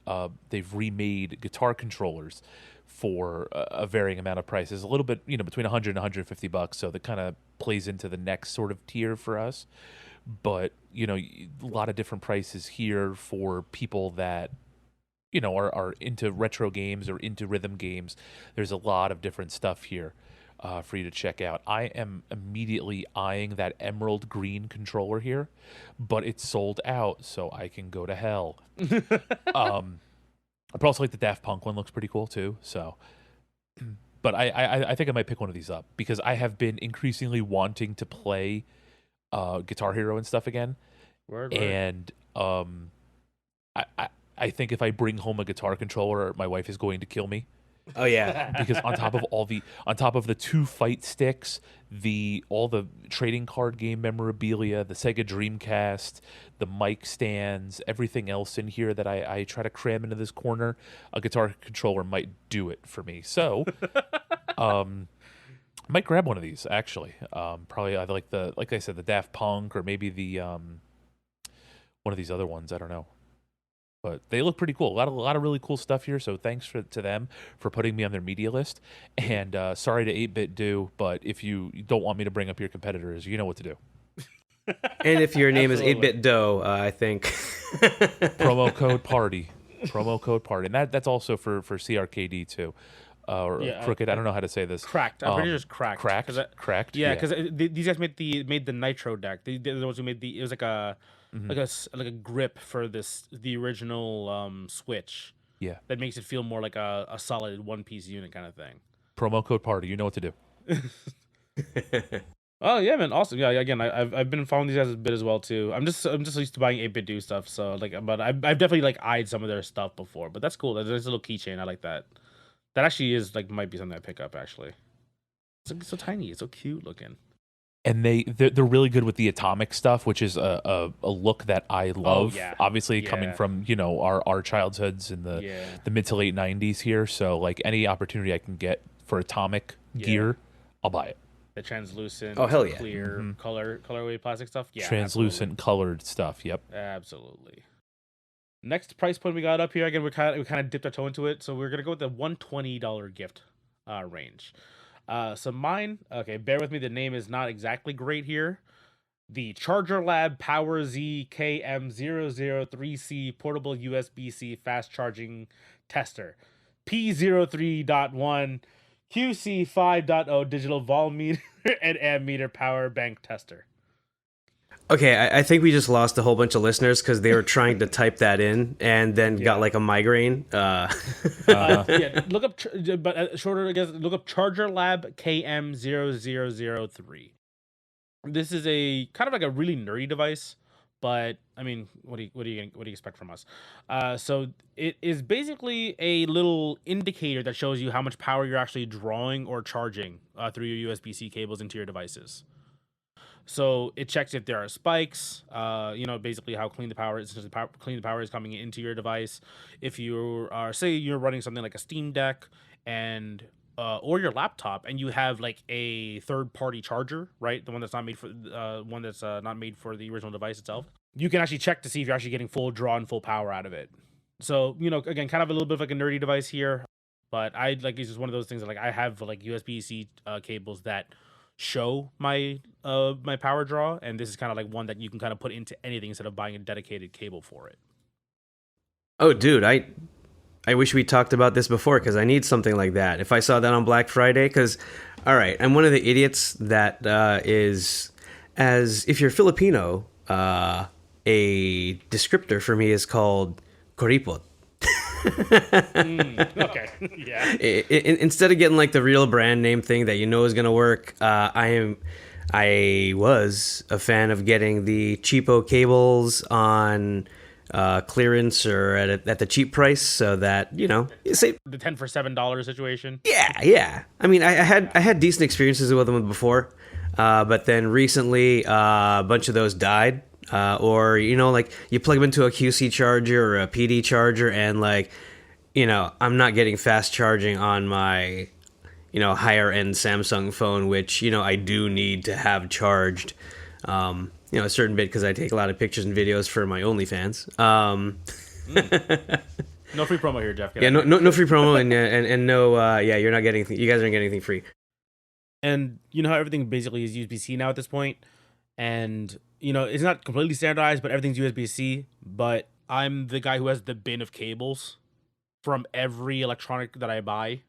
they've remade guitar controllers for a varying amount of prices, a little bit, between $100 and $150. So that kind of plays into the next sort of tier for us. But, a lot of different prices here for people that, are into retro games or into rhythm games. There's a lot of different stuff here for you to check out. I am immediately eyeing that emerald green controller here, but it's sold out, so I can go to hell. But also like the Daft Punk one looks pretty cool too. So, but I think I might pick one of these up, because I have been increasingly wanting to play Guitar Hero and stuff again. Word. And I think if I bring home a guitar controller, my wife is going to kill me. Oh yeah. Because on top of the 2 fight sticks, all the trading card game memorabilia, the Sega Dreamcast, the mic stands, everything else in here that I try to cram into this corner, a guitar controller might do it for me. So, I might grab one of these actually. Probably either like I said, the Daft Punk, or maybe the one of these other ones. I don't know. But they look pretty cool. A lot of really cool stuff here. So thanks to them for putting me on their media list. And sorry to 8-Bit Do, but if you don't want me to bring up your competitors, you know what to do. And if your name is 8-Bit Doe, I think Promo code party, and that's also for CRKD too, or Crooked. I don't know how to say this. Cracked. I'm pretty sure it's cracked. Cracked. Yeah, because these guys made the Nitro deck. They're the ones who made it was like a like a grip for the original Switch. Yeah, that makes it feel more like a solid one-piece unit kind of thing. Promo code party. You know what to do. Oh yeah, man, awesome. Yeah, again, I've been following these guys a bit as well too. I'm just used to buying 8-Bit Do stuff. So but I've definitely eyed some of their stuff before. But that's cool. There's a little keychain. I like that. That actually is might be something I pick up actually. It's so tiny. It's so cute looking. And they're really good with the atomic stuff, which is a look that I love. Oh, yeah. Obviously, coming from our childhoods in the mid to late '90s here. So any opportunity I can get for atomic gear, I'll buy it. The translucent, hell yeah, clear colorway plastic stuff. Yeah, translucent colored stuff. Yep, absolutely. Next price point we got up here again. We kind of dipped our toe into it, so we're gonna go with the $120 gift range. So mine, okay, bear with me, the name is not exactly great here. The Charger Lab Power Z KM003C Portable USB-C Fast Charging Tester. P03.1 QC5.0 Digital Volmeter and Ammeter Power Bank Tester. Okay, I think we just lost a whole bunch of listeners because they were trying to type that in and then got a migraine. Yeah, look up, but shorter, I guess, look up Charger Lab KM0003. This is a kind of like a really nerdy device, but I mean, what do you expect from us? So it is basically a little indicator that shows you how much power you're actually drawing or charging through your USB-C cables into your devices. So it checks if there are spikes, basically how clean the power is, clean the power is coming into your device. If you are, say you're running something like a Steam Deck and or your laptop, and you have a third-party charger, right? The one that's not made for not made for the original device itself. You can actually check to see if you're actually getting full draw and full power out of it. So again, kind of a little bit of a nerdy device here, but it's just one of those things that I have USB-C cables that show my my power draw, and this is kind of one that you can kind of put into anything instead of buying a dedicated cable for it. Oh, dude, I wish we talked about this before because I need something like that. If I saw that on Black Friday, because, all right, I'm one of the idiots that is, as if you're Filipino, a descriptor for me is called koripot. Okay. Yeah. Instead of getting like the real brand name thing that you know is gonna work, I was a fan of getting the cheapo cables on clearance or at the cheap price, so that you say, The 10 for $7 situation. yeah. I mean, I had decent experiences with them before, but then recently a bunch of those died, or like you plug them into a QC charger or a PD charger, and like I'm not getting fast charging on my higher end Samsung phone, which I do need to have charged. A certain bit because I take a lot of pictures and videos for my OnlyFans. No free promo here, Jeff. Yeah, no free promo and no, you're not getting you guys aren't getting anything free. And you know how everything basically is USB-C now at this point, and it's not completely standardized, but everything's USB-C. But I'm the guy who has the bin of cables from every electronic that I buy.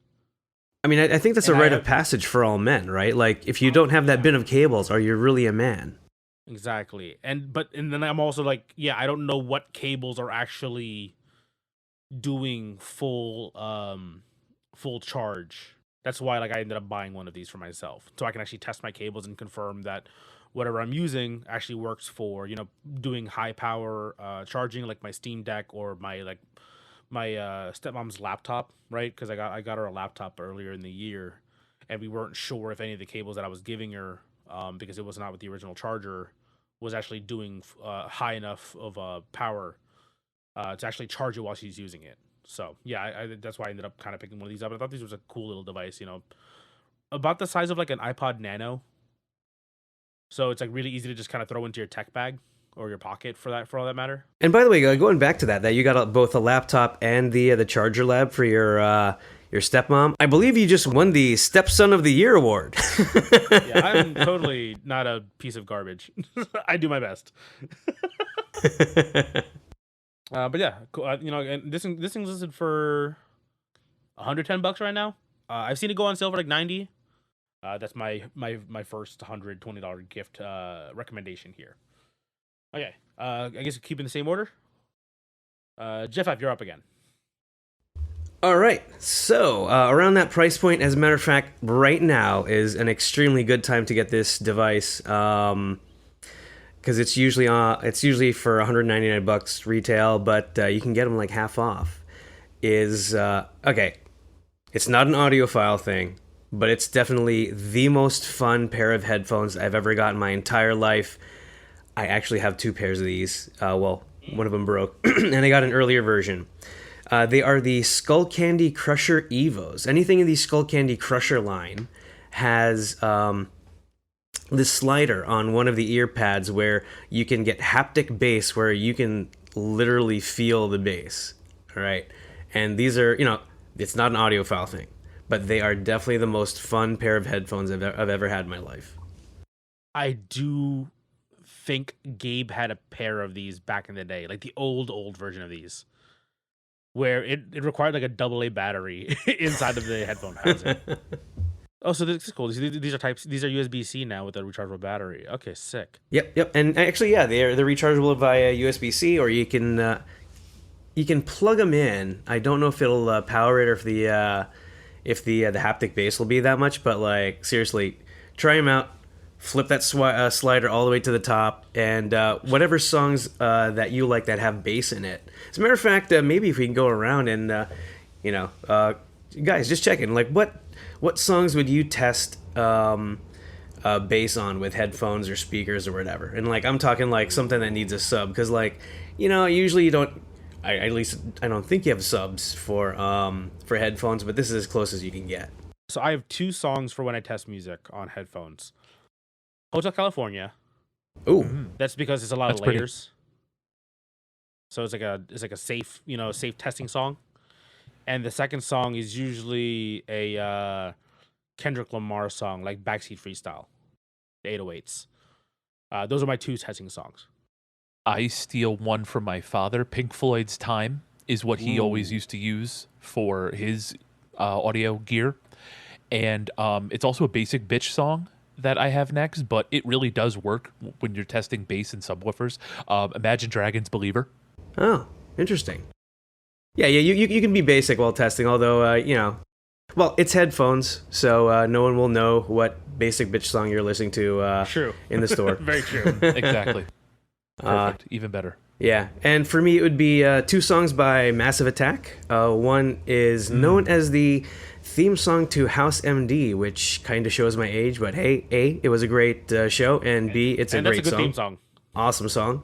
I mean, I think that's a rite of passage for all men, right? Like, if you don't have that bin of cables, are you really a man? Exactly. And then I'm also like, I don't know what cables are actually doing full charge. That's why I ended up buying one of these for myself, so I can actually test my cables and confirm that whatever I'm using actually works for doing high power charging, like my Steam Deck or my stepmom's laptop, right? Because I got her a laptop earlier in the year, and we weren't sure if any of the cables that I was giving her, because it was not with the original charger, was actually doing high enough of power to actually charge it while she's using it. So I that's why I ended up kind of picking one of these up. I thought this was a cool little device, about the size of like an iPod Nano. So it's like really easy to just kind of throw into your tech bag or your pocket for all that matter. And by the way, going back to that you got both a laptop and the charger lab for your stepmom. I believe you just won the Stepson of the Year award. Yeah, I'm totally not a piece of garbage. I do my best. But yeah, and this thing's listed for $110 right now. I've seen it go on sale for like $90. That's my first $120 gift recommendation here. Okay, I guess keeping the same order. Jeff, you're up again. All right, so around that price point, as a matter of fact, right now is an extremely good time to get this device, because it's usually for $199 retail, but you can get them like half off. Okay, it's not an audiophile thing, but it's definitely the most fun pair of headphones I've ever got in my entire life. I actually have two pairs of these. Well, one of them broke, and I got an earlier version. They are the Skull Candy Crusher Evos. Anything in the Skull Candy Crusher line has this slider on one of the ear pads where you can get haptic bass, where you can literally feel the bass. All right, and these are, it's not an audiophile thing, but they are definitely the most fun pair of headphones I've ever had in my life. I do think Gabe had a pair of these back in the day, like the old version of these, where it required like a AA battery inside of the headphone housing. Oh, so this is cool. These are USB-C now with a rechargeable battery. Okay, sick. Yep. And actually, they're rechargeable via USB-C, or you can plug them in. I don't know if it'll power it, or if the haptic bass will be that much, but like seriously, try them out. Flip that slider all the way to the top, and whatever songs that you like that have bass in it. As a matter of fact, maybe if we can go around and guys, just checking, like what songs would you test bass on with headphones or speakers or whatever? And like I'm talking like something that needs a sub, because like usually you don't. At least I don't think you have subs for headphones, but this is as close as you can get. So I have two songs for when I test music on headphones. Hotel California. Ooh, that's because it's a lot of That's layers. So it's like a safe, safe testing song. And the second song is usually a Kendrick Lamar song, like Backseat Freestyle, the 808s. Those are my two testing songs. I steal one from my father. Pink Floyd's Time is what he always used to use for his audio gear. And it's also a basic bitch song that I have next, but it really does work when you're testing bass and subwoofers. Imagine Dragons' Believer. Oh, interesting. Yeah, you can be basic while testing, although, well, it's headphones, so no one will know what basic bitch song you're listening to True. in the store. Very true. Exactly. Perfect. Even better. Yeah, and for me, it would be two songs by Massive Attack. One is known as the theme song to House MD, which kind of shows my age, but hey, A, it was a great show, and B, it's a And that's great a good song. theme song. Awesome song.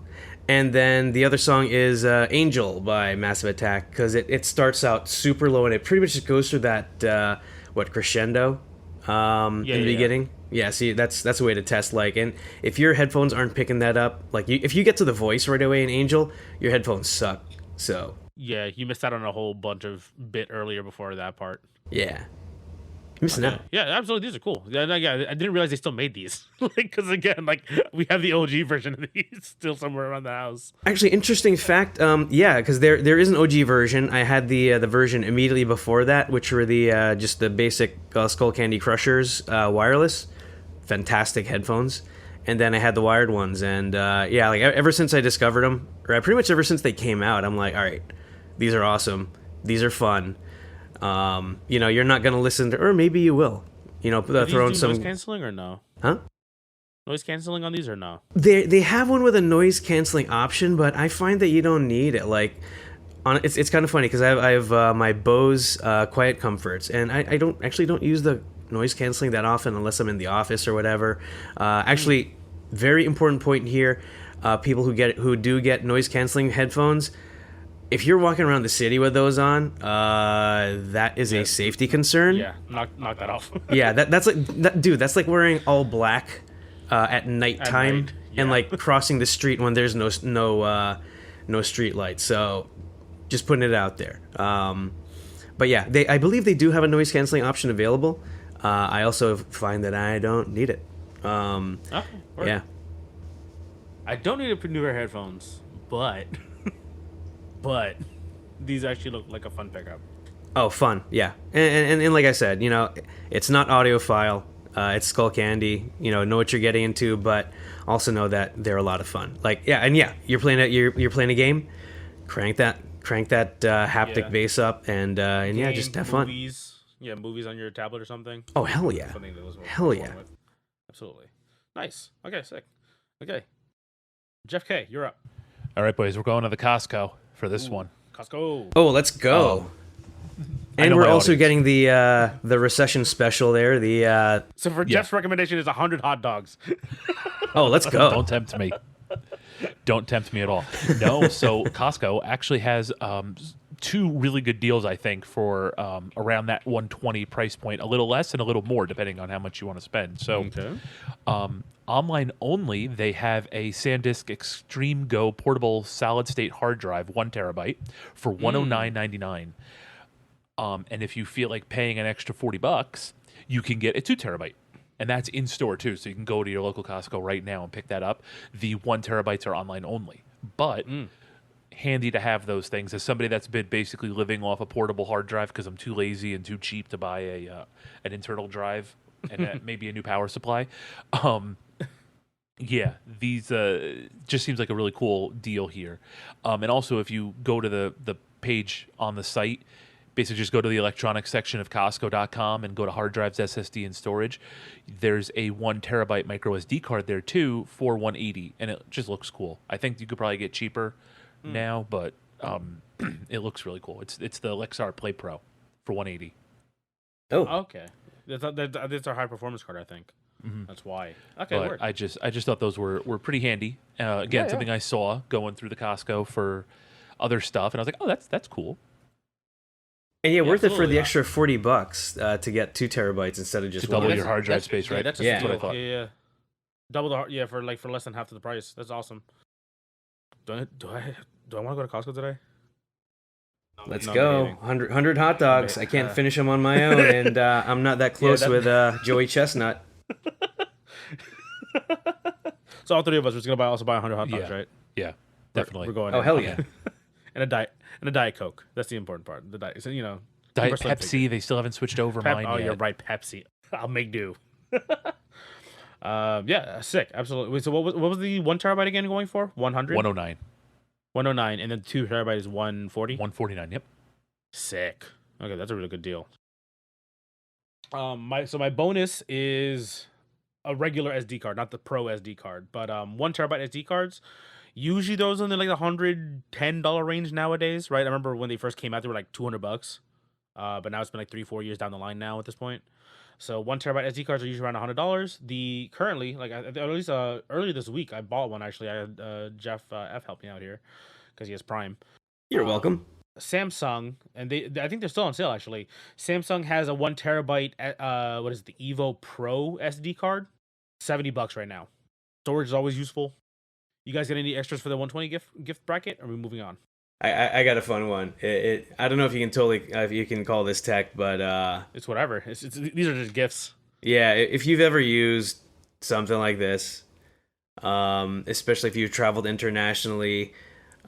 And then the other song is Angel by Massive Attack, because it starts out super low, and it pretty much just goes through that, crescendo in the beginning. Yeah, see, that's a way to test, like, and if your headphones aren't picking that up, like, if you get to the voice right away in Angel, your headphones suck, so. Yeah, you missed out on a whole bunch of bit earlier before that part. Yeah. Missing out. Yeah, absolutely. These are cool. Yeah, I didn't realize they still made these. Because again, we have the OG version of these still somewhere around the house. Actually, interesting fact. Yeah, because there is an OG version. I had the version immediately before that, which were the just the basic Skull Candy Crushers wireless, fantastic headphones. And then I had the wired ones, and yeah, like ever since I discovered them, or pretty much ever since they came out, I'm like, all right, these are awesome. These are fun. You're not gonna listen to, or maybe you will. Throw in some noise canceling or no? Huh? Noise canceling on these or no? They have one with a noise canceling option, but I find that you don't need it. Like, it's kind of funny because I have my Bose Quiet Comforts, and I don't use the noise canceling that often unless I'm in the office or whatever. Actually, very important point here: people who do get noise canceling headphones. If you're walking around the city with those on, that is a safety concern. Yeah, knock that off. Yeah, that's like dude. That's like wearing all black at nighttime night, and yeah. like crossing the street when there's no street lights. So just putting it out there. But yeah, I believe they do have a noise canceling option available. I also find that I don't need it. Okay, Yeah. I don't need a new pair of headphones, but these actually look like a fun pickup. Oh, fun. Yeah. And like I said, it's not audiophile. It's Skull Candy. Know what you're getting into, but also know that they're a lot of fun. Like, yeah, and yeah, you're playing a game. Crank that haptic bass up, and yeah, just have fun. Movies on your tablet or something. Oh, hell yeah. Something that was Hell yeah. with. Absolutely. Nice. Okay, sick. Okay. Jeff K, you're up. All right, boys, we're going to the Costco for this one. Costco. Oh, let's go. I And know we're my also audience. getting the recession special there. The So for Jeff's recommendation is 100 hot dogs. oh, let's go. Don't tempt me. Don't tempt me at all. No, so Costco actually has two really good deals, I think, for around that 120 price point, a little less and a little more, depending on how much you want to spend. So online only, they have a SanDisk Extreme Go portable solid state hard drive, 1 terabyte, for $109.99. And if you feel like paying an extra $40, you can get a 2 terabyte. And that's in store too. So you can go to your local Costco right now and pick that up. The 1 terabytes are online only. But handy to have those things as somebody that's been basically living off a portable hard drive because I'm too lazy and too cheap to buy an internal drive and maybe a new power supply. Yeah, these just seems like a really cool deal here. And also, if you go to the page on the site, basically just go to the electronics section of Costco.com and go to hard drives, SSD, and storage. There's a 1 terabyte micro SD card there too for $180, and it just looks cool. I think you could probably get cheaper now, but it looks really cool. It's the Lexar Play Pro for $180. Oh, Okay. That's our high performance card, I think. That's why. Okay, But word. I just thought those were pretty handy. Again, Yeah. something I saw going through the Costco for other stuff, and I was like, oh, that's cool. and yeah, worth it for absolutely. the extra $40 to get 2 terabytes instead of just To double one. your hard drive space, right? That's a Yeah. steal. That's what I thought. Yeah. Double the for less than half of the price. That's awesome. Do I want to go to Costco today? Let's No, I'm go. kidding. 100 hot dogs. I can't finish them on my own, and I'm not that close with Joey Chestnut. So all three of us are just gonna also buy 100 hot dogs, Yeah. right? Yeah, definitely. We're going. Oh, in. hell yeah. and a diet Coke. That's the important part. The diet. So Diet keep our slim Pepsi, figure. they still haven't switched over Pep- mine oh, yet. you're right. Pepsi. I'll make do. Yeah, sick. Absolutely. Wait, so what was the 1 terabyte again going for? 100. 109, 109, and then 2 terabyte is 140. 149. Yep. Sick. Okay, that's a really good deal. My bonus is a regular SD card, not the Pro SD card, but 1 TB SD cards. Usually those are in like the $110 range nowadays, right? I remember when they first came out, they were like $200. But now it's been like 3-4 years down the line now at this point. So 1 TB SD cards are usually around $100. The currently, like at least earlier this week, I bought one actually. I had Jeff F help me out here because he has Prime. You're welcome. Samsung, and I think they're still on sale actually. Samsung has a 1 TB what is it, the Evo Pro SD card, $70 right now. Storage is always useful. You guys got any extras for the 120 gift bracket? Or are we moving on? I got a fun one. I don't know if you can call this tech, but It's whatever. These are just gifts. yeah, if you've ever used something like this, especially if you've traveled internationally,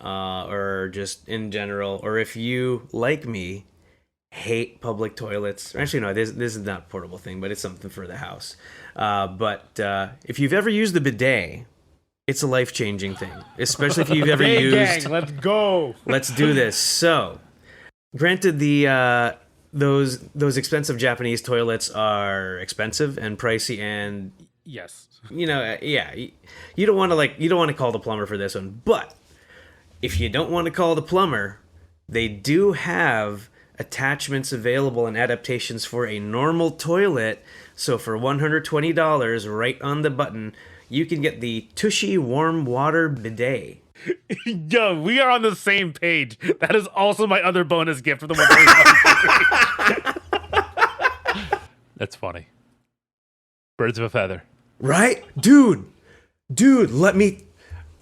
or just in general, or if you, like me, hate public toilets. Actually, no, this is not a portable thing, but it's something for the house. But if you've ever used the bidet, it's a life-changing thing, especially if you've ever Hey, used. gang, let's go. Let's do this. So, granted, those expensive Japanese toilets are expensive and pricey, and Yes. yeah, you don't want to call the plumber for this one. But if you don't want to call the plumber, they do have attachments available and adaptations for a normal toilet. So for $120, right on the button, you can get the Tushy warm water bidet. Yo, we are on the same page. That is also my other bonus gift for the 120. That's funny. Birds of a feather. Right? Dude, let me...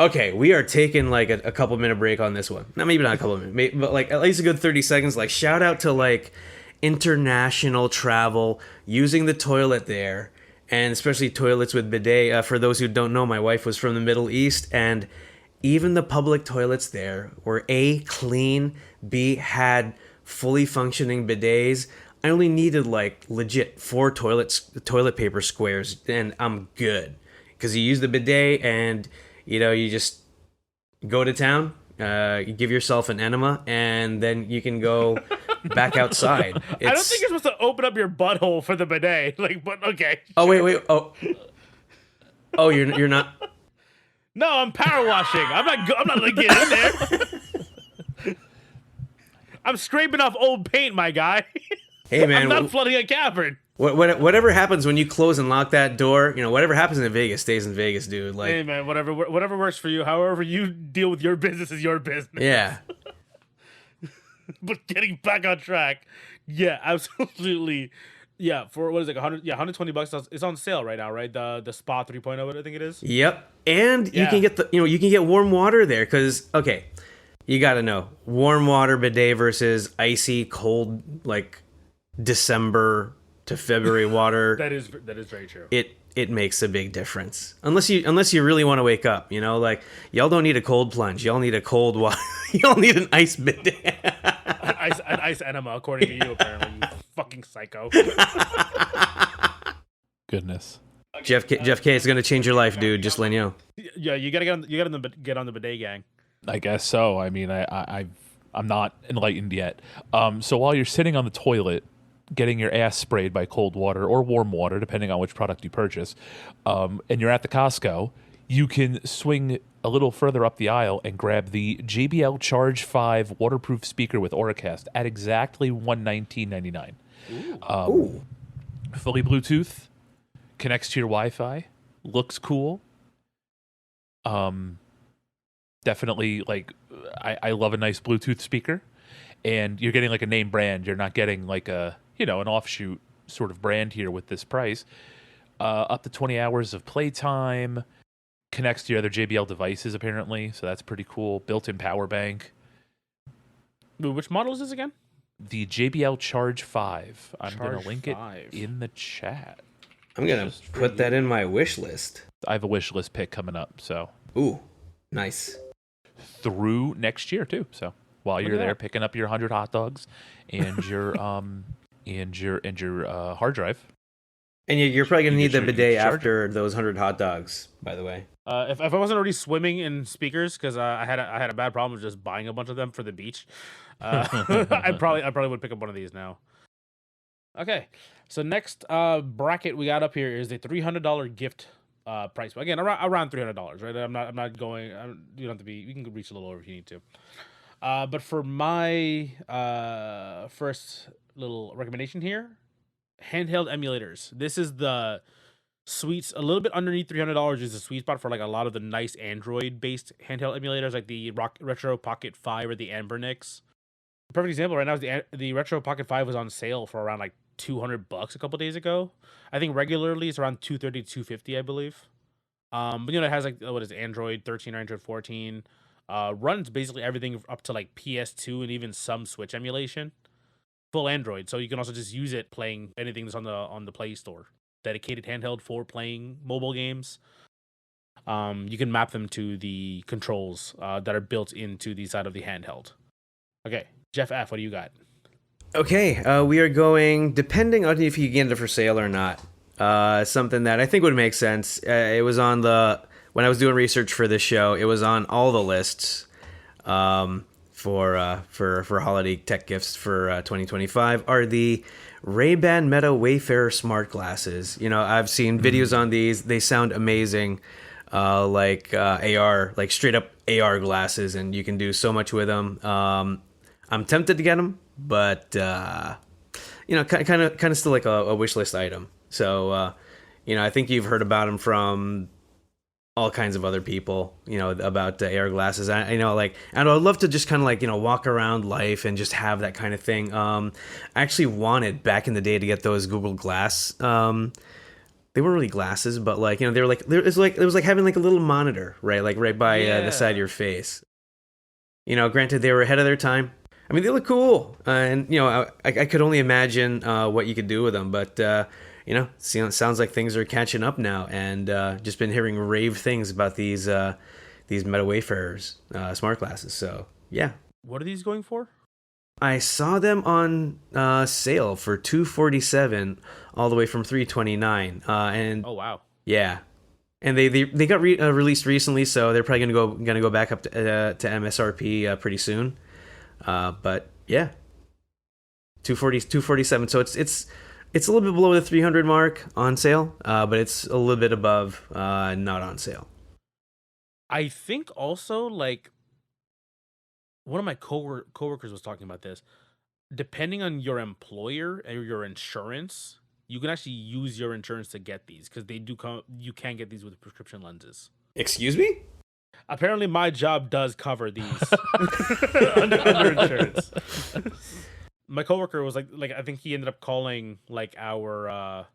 Okay, we are taking like a couple minute break on this one. Not maybe not a couple minutes, but like at least a good 30 seconds. Like shout out to like international travel, using the toilet there, and especially toilets with bidet. For those who don't know, my wife was from the Middle East, and even the public toilets there were A, clean, B, had fully functioning bidets. I only needed like legit 4 toilet paper squares, and I'm good. Because you use the bidet and you just go to town, you give yourself an enema, and then you can go back outside. I don't think you're supposed to open up your butthole for the bidet. Like, but okay. Oh wait. Oh, you're not. No, I'm power washing. I'm not like getting in there. I'm scraping off old paint, my guy. Hey man, I'm not flooding a cavern. Whatever happens when you close and lock that door, whatever happens in Vegas stays in Vegas, dude. Like, Hey man, whatever works for you. However you deal with your business is your business. yeah. But getting back on track, yeah, absolutely. Yeah, for what is it, $120? It's on sale right now, right? The Spa 3.0, I think it is. Yep. And you Yeah. can get you can get warm water there, because okay, you got to know, warm water bidet versus icy cold, like December to February water. That is very true. It makes a big difference. Unless you really want to wake up, like y'all don't need a cold plunge. Y'all need a cold water. Y'all need an ice bidet. An ice enema, according to you, apparently. You fucking psycho. Goodness. Jeff K, it's gonna change your life, dude. Just letting you know. Yeah, you gotta get on the bidet gang. I guess so. I mean, I'm not enlightened yet. So while you're sitting on the toilet, getting your ass sprayed by cold water or warm water, depending on which product you purchase, and you're at the Costco, you can swing a little further up the aisle and grab the JBL Charge 5 waterproof speaker with Auracast at exactly $119.99. Ooh. Fully Bluetooth, connects to your Wi-Fi, looks cool. Definitely, like, I love a nice Bluetooth speaker, and you're getting like a name brand. You're not getting like an offshoot sort of brand here with this price. Up to 20 hours of playtime, connects to your other JBL devices apparently, so that's pretty cool. Built-in power bank. Which model is this again? The JBL Charge 5. I'm going to link 5. it in the chat. I'm gonna put that in my wish list. I have a wish list pick coming up, so Ooh, nice. through next year too. So while you're there picking up your 100 hot dogs and your hard drive, And you're probably gonna You need get the your bidet charger. after those 100 hot dogs. By the way. If I wasn't already swimming in speakers, because I had a bad problem with just buying a bunch of them for the beach, I probably would pick up one of these now. Okay, so next bracket we got up here is the $300 gift price. Again, around $300, right? I'm not going. You don't have to be. You can reach a little over if you need to. But for my first little recommendation here, handheld emulators. This is the sweets a little bit underneath $300 is the sweet spot for like a lot of the nice Android based handheld emulators like the Retro Pocket 5 or the Ambernix. Perfect example right now is the Retro Pocket 5 was on sale for around like $200 a couple days ago. I think regularly it's around 230 to 250, I believe. But it has like what is it, Android 13 or Android 14. Runs basically everything up to like PS2 and even some Switch emulation. Full Android, so you can also just use it playing anything that's on the Play Store. Dedicated handheld for playing mobile games. You can map them to the controls that are built into the side of the handheld. Okay, Jeff F, what do you got? Okay, we are going, depending on if you get it for sale or not, something that I think would make sense. It was on when I was doing research for this show, it was on all the lists for holiday tech gifts for 2025 are the Ray-Ban Meta Wayfarer smart glasses. I've seen videos on these. They sound amazing. Like AR, like straight up AR glasses, and you can do so much with them. I'm tempted to get them, but kind of still like a wish list item. So, I think you've heard about them from all kinds of other people, about the AR glasses. And I'd love to just kind of like, walk around life and just have that kind of thing. I actually wanted back in the day to get those Google Glass. They weren't really glasses, but like, they were like, it was like having like a little monitor, right? Like right by the side of your face. Granted, they were ahead of their time. I mean, they look cool. And, I could only imagine what you could do with them, but, it sounds like things are catching up now, and just been hearing rave things about these Meta Wayfarers smart glasses. So yeah, what are these going for? I saw them on sale for $247, all the way from $329. And oh wow, yeah, and they got released recently, so they're probably gonna go back up to MSRP pretty soon. But yeah, 247. So it's a little bit below the 300 mark on sale, but it's a little bit above not on sale. I think also, like, one of my coworkers was talking about this. Depending on your employer or your insurance, you can actually use your insurance to get these, because they do come. You can get these with prescription lenses. Excuse me? Apparently, my job does cover these under insurance. My coworker was like I think he ended up calling like our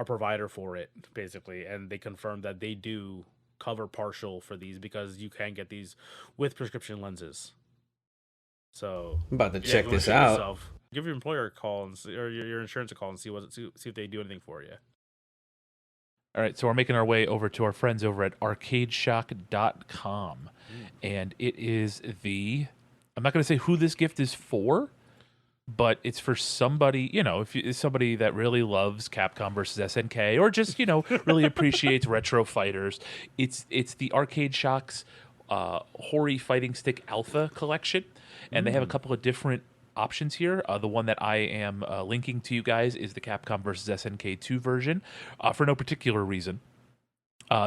provider for it, basically, and they confirmed that they do cover partial for these because you can get these with prescription lenses. So I'm about to check this out. Give your employer a call or your insurance a call and see if they do anything for you. All right, so we're making our way over to our friends over at arcadeshock.com. And it is I'm not going to say who this gift is for, but it's for somebody, if it's somebody that really loves Capcom versus SNK, or just, really appreciates retro fighters. It's the Arcade Shock's Hori Fighting Stick Alpha collection, and they have a couple of different options here. The one that I am linking to you guys is the Capcom versus SNK 2 version, for no particular reason.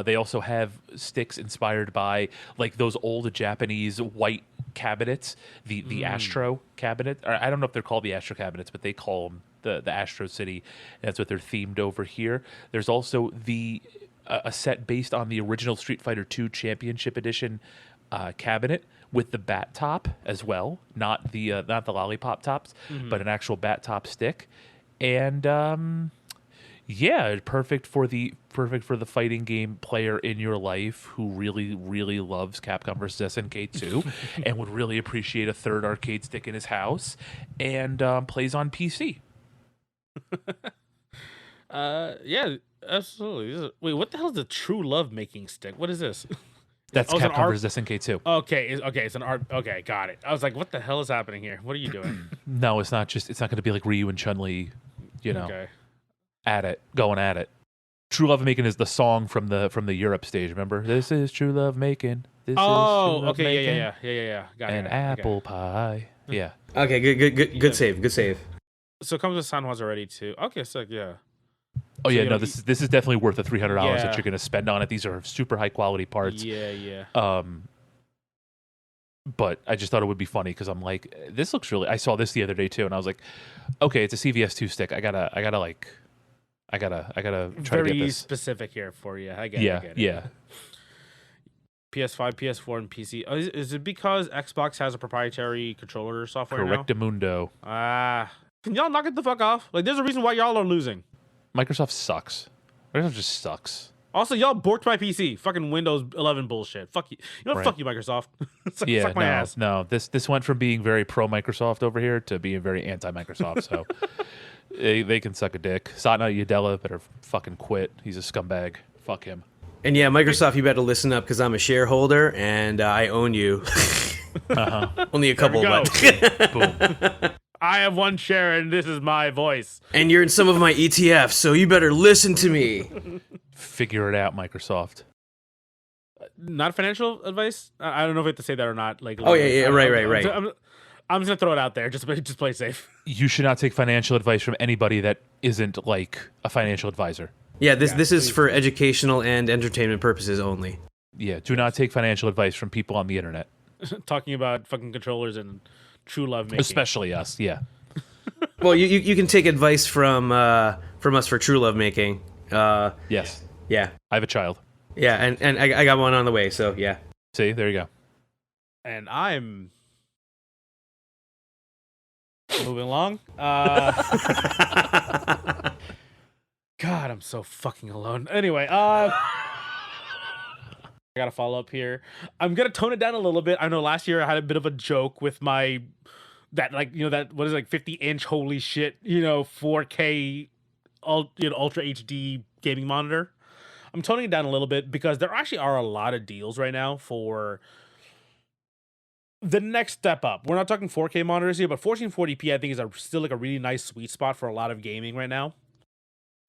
They also have sticks inspired by like those old Japanese white cabinets, the Astro cabinet. Or I don't know if they're called the Astro cabinets, but they call them the Astro City. That's what they're themed over here. There's also a set based on the original Street Fighter 2 Championship Edition cabinet with the bat top as well, not the lollipop tops, but an actual bat top stick. And yeah, perfect for the fighting game player in your life who really, really loves Capcom vs. SNK 2 and would really appreciate a third arcade stick in his house and plays on PC. Yeah, absolutely. Wait, what the hell is the True Love Making Stick? What is this? That's Capcom vs. SNK 2. Okay, it's an art. Okay, got it. I was like, what the hell is happening here? What are you doing? No, it's not going to be like Ryu and Chun-Li, Okay. at it, going at it. True Love Making is the song from the Europe stage. Remember, this is True Love Making. This is True Love okay, Making. yeah. Got An it. apple pie. Yeah. Okay, good save, good save. So it comes with San Juan's already too. Okay, so yeah. Oh So yeah, you no, know, this is definitely worth the $300 Yeah. that you're going to spend on it. These are super high quality parts. Yeah. But I just thought it would be funny because I'm like, this looks really. I saw this the other day too, and I was like, okay, it's a CVS2 stick. I gotta try to get Very this. specific here for you. I get it. Yeah. PS5, PS4, and PC. Oh, is it because Xbox has a proprietary controller software now? Correctamundo. Can y'all knock it the fuck off? Like, there's a reason why y'all are losing. Microsoft sucks. Microsoft just sucks. Also, y'all borked my PC. Fucking Windows 11 bullshit. Fuck you. You know what? Right. Fuck you, Microsoft. It's like, Yeah, fuck my ass. no. This went from being very pro Microsoft over here to being very anti Microsoft. So they can suck a dick. Satya Nadella better fucking quit. He's a scumbag. Fuck him. And yeah, Microsoft, you better listen up because I'm a shareholder and I own you. Only a couple, go. but Boom. I have one share, and this is my voice. and you're in some of my ETFs, so you better listen to me. Figure it out, Microsoft. Not financial advice. I don't know if I have to say that or not. Like, Oh, yeah, right. I'm just gonna throw it out there. Just play safe. You should not take financial advice from anybody that isn't like a financial advisor. Yeah, this is for educational and entertainment purposes only. Yeah, do not take financial advice from people on the internet, Talking about fucking controllers and True Love Making. especially us. Yeah, Well, you can take advice from us for True Love Making. yes. Yeah, I have a child. yeah, and I got one on the way. So yeah. See, there you go. And I'm moving along. God, I'm so fucking alone. Anyway, I gotta follow up here. I'm gonna tone it down a little bit. I know last year I had a bit of a joke with my that what is it, like 50-inch holy shit 4K ultra HD gaming monitor. I'm toning it down a little bit because there actually are a lot of deals right now for the next step up. We're not talking 4K monitors here, but 1440p I think is still like a really nice sweet spot for a lot of gaming right now.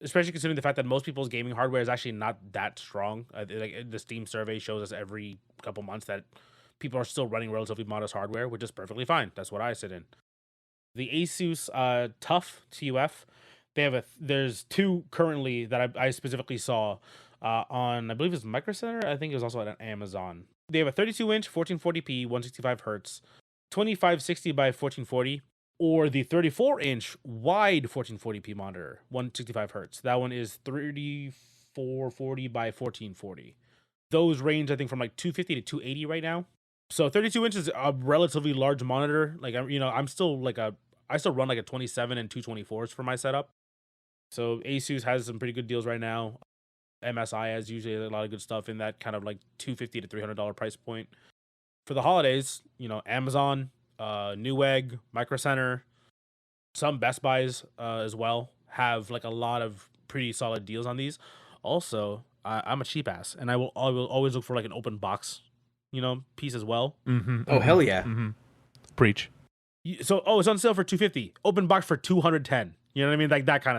Especially considering the fact that most people's gaming hardware is actually not that strong. Like the Steam survey shows us every couple months that people are still running relatively modest hardware, which is perfectly fine. That's what I sit in. The Asus TUF, there's two currently that I specifically saw on, I believe it's Micro Center. I think it was also at Amazon. They have a 32-inch 1440p 165 hertz, 2560 by 1440. Or the 34-inch wide 1440p monitor, 165 hertz. That one is 3440 by 1440. Those range, I think, from like 250 to 280 right now. So 32 inches is a relatively large monitor. Like, I still run like a 27 and 224s for my setup. So Asus has some pretty good deals right now. MSI has usually a lot of good stuff in that kind of like $250 to $300 price point. For the holidays, Amazon, Newegg, Micro Center, some Best Buys as well have like a lot of pretty solid deals on these. Also, I'm a cheap ass, and I will always look for like an open box, piece as well. Mm-hmm, Oh hell yeah! Mm-hmm. Preach. So it's on sale for $250, open box for $210. You know what I mean? Like that kind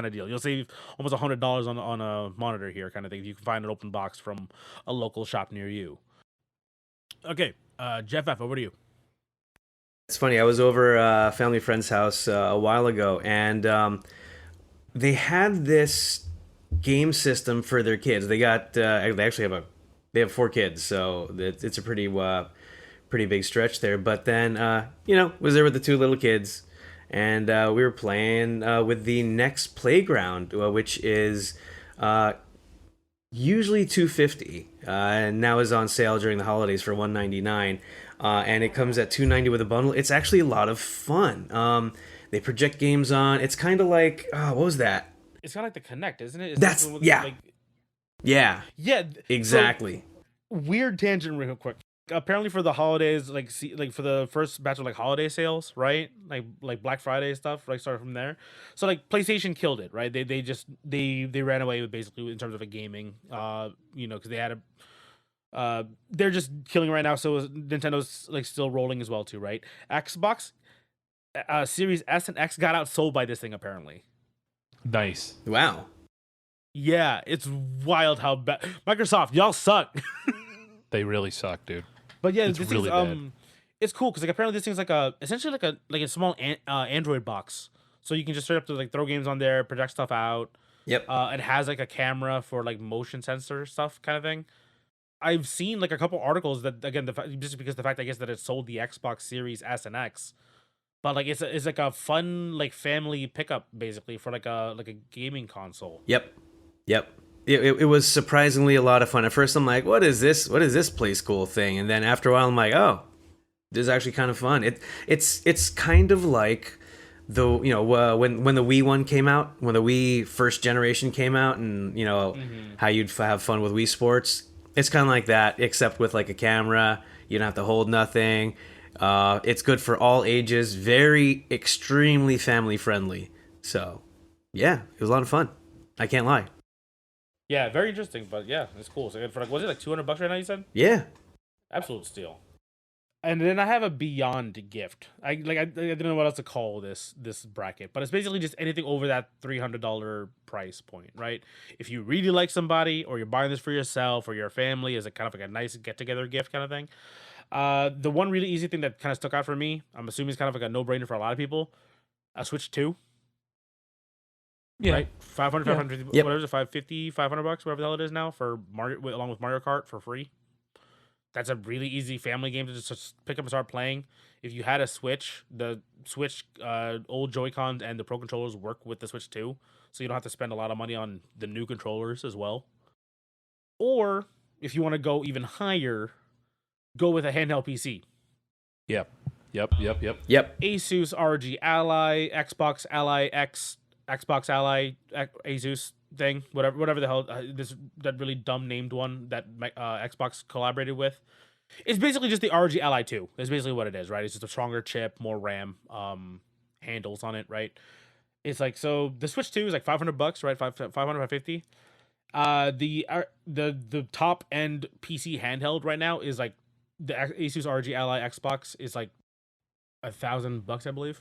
of deal. You'll save almost $100 on a monitor here, kind of thing. If you can find an open box from a local shop near you. Okay, Jeff F, over to you. It's funny. I was over a family friend's house a while ago, and they had this game system for their kids. They actually have 4 kids, so it's a pretty big stretch there. But then was there with the 2 little kids, and we were playing with the Next Playground, which is usually $250, and now is on sale during the holidays for $199. And it comes at $290 with a bundle. It's actually a lot of fun. They project games on. It's kind of like what was that? It's kind of like the Kinect, isn't it? Yeah, exactly. So, weird tangent, real quick. Apparently, for the holidays, like for the first batch of like holiday sales, right? Like Black Friday stuff, like started from there. So like PlayStation killed it, right? They ran away with basically in terms of a gaming, because they had they're just killing right now. So Nintendo's like still rolling as well too, right? Xbox Series S and X got outsold by this thing apparently. Nice. Wow. Yeah, it's wild how bad Microsoft, y'all suck. They really suck, dude. But yeah, It's this really thing's bad. it's cool because like apparently this thing's like essentially like a small Android box, so you can just straight up to like throw games on there, project stuff out. Yep. It has like a camera for like motion sensor stuff kind of thing. I've seen like a couple articles that again just because the fact I guess that it sold the Xbox Series S and X, but like it's like a fun like family pickup basically for like a gaming console. Yep. Yep. It was surprisingly a lot of fun. At first, I'm like, "What is this? What is this play school thing?" And then after a while, I'm like, "Oh, this is actually kind of fun." It's kind of like when the Wii one came out, when the Wii first generation came out, and how you'd have fun with Wii Sports. It's kind of like that, except with like a camera. You don't have to hold nothing. It's good for all ages. Very extremely family friendly. So, yeah, it was a lot of fun. I can't lie. Yeah, very interesting, but yeah, it's cool. So for like, was it like $200 right now? You said Yeah. absolute steal. And then I have a beyond gift. I didn't know what else to call this bracket, but it's basically just anything over that $300 price point, right? If you really like somebody, or you're buying this for yourself or your family as a kind of like a nice get together gift kind of thing. The one really easy thing that kind of stuck out for me, I'm assuming it's kind of like a no brainer for a lot of people, a Switch 2. Yeah. Right, 500, Yeah. 500, Yep. whatever, 550, $500, whatever the hell it is now for Mario, along with Mario Kart for free. That's a really easy family game to just pick up and start playing. If you had a Switch, the Switch old Joy-Cons and the Pro controllers work with the Switch 2, so you don't have to spend a lot of money on the new controllers as well. Or if you want to go even higher, go with a handheld PC. Yep. Yep. Asus RG Ally, Xbox Ally X, Xbox Ally, Asus thing, whatever the hell that really dumb named one that Xbox collaborated with. It's basically just the RG Ally 2. That's basically what it is, right? It's just a stronger chip, more RAM, handles on it, right? It's like, so the Switch 2 is like $500, right? 500, 550. The top end PC handheld right now is like the Asus RG Ally Xbox is like $1,000, I believe.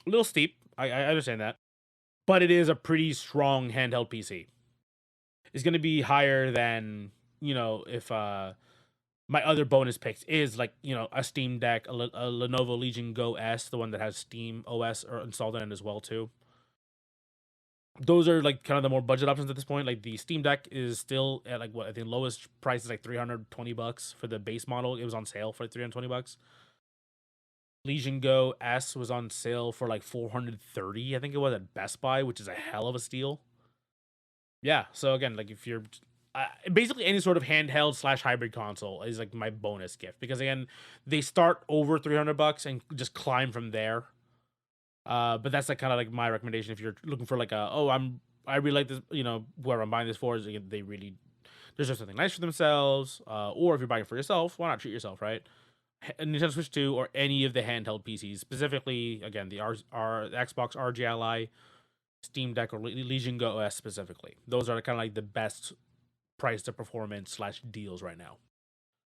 A little steep. I understand that. But it is a pretty strong handheld PC. It's going to be higher than, if my other bonus picks is like, a Steam Deck, a Lenovo Legion Go S, the one that has Steam OS or installed in it as well too. Those are like kind of the more budget options at this point. Like the Steam Deck is still at like what I think lowest price is like $320 for the base model. It was on sale for like $320. Legion Go S was on sale for like $430, I think it was at Best Buy, which is a hell of a steal. Yeah, so again, like if you're basically any sort of handheld / hybrid console is like my bonus gift, because again, they start over $300 and just climb from there. But that's like kind of like my recommendation if you're looking for like I really like this, whoever I'm buying this for is they really deserve something nice for themselves. Or if you're buying it for yourself, why not treat yourself, right? Nintendo Switch 2 or any of the handheld PCs, specifically, again, the Xbox RG Ally, Steam Deck, or Legion Go OS specifically. Those are kind of like the best price to performance / deals right now.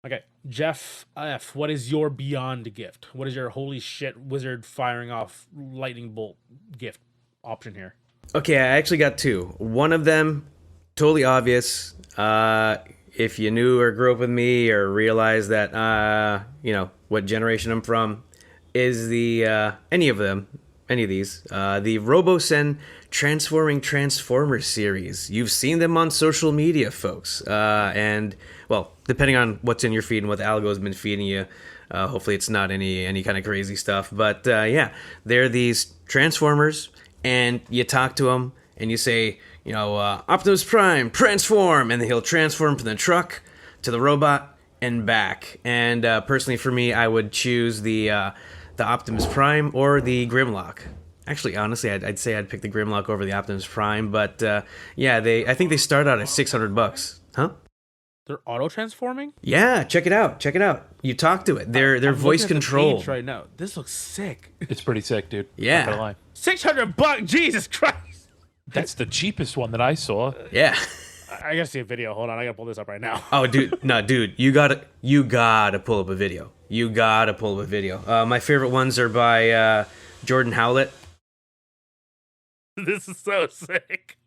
Okay, Jeff F., what is your beyond gift? What is your holy shit wizard firing off lightning bolt gift option here? Okay, I actually got two. One of them, totally obvious. If you knew or grew up with me or realized that, what generation I'm from, is the, any of these, the RoboSen Transforming Transformers series. You've seen them on social media, folks. And, well, depending on what's in your feed and what the algo has been feeding you, hopefully it's not any kind of crazy stuff. But, yeah, they're these Transformers, and you talk to them, and you say, Optimus Prime, transform, and then he'll transform from the truck to the robot and back. And personally, for me, I would choose the Optimus Prime or the Grimlock. Actually, honestly, I'd say I'd pick the Grimlock over the Optimus Prime, but yeah, I think they start out at $600. Huh? They're auto transforming? Yeah, check it out. You talk to it. They're voice controlled right now. This looks sick. It's pretty sick, dude. Yeah. Not gonna lie. $600, Jesus Christ! That's the cheapest one that I saw. Yeah. I gotta see a video. Hold on, I gotta pull this up right now. Oh, dude, no, dude, you gotta pull up a video. My favorite ones are by Jordan Howlett. This is so sick.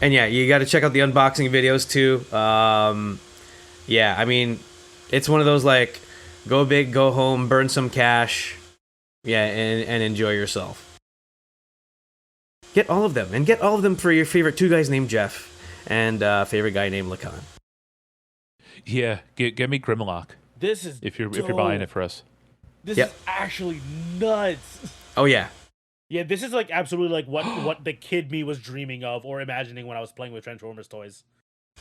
And yeah, you got to check out the unboxing videos too. Yeah, I mean, it's one of those like, go big, go home, burn some cash, yeah, and enjoy yourself. Get all of them, and get all of them for your favorite two guys named Jeff and favorite guy named Lakan. Yeah, get me Grimlock This is if you're dope. buying it for us. This Yep. is actually nuts. Oh yeah, Yeah, this is like absolutely like what the kid me was dreaming of or imagining when I was playing with Transformers toys.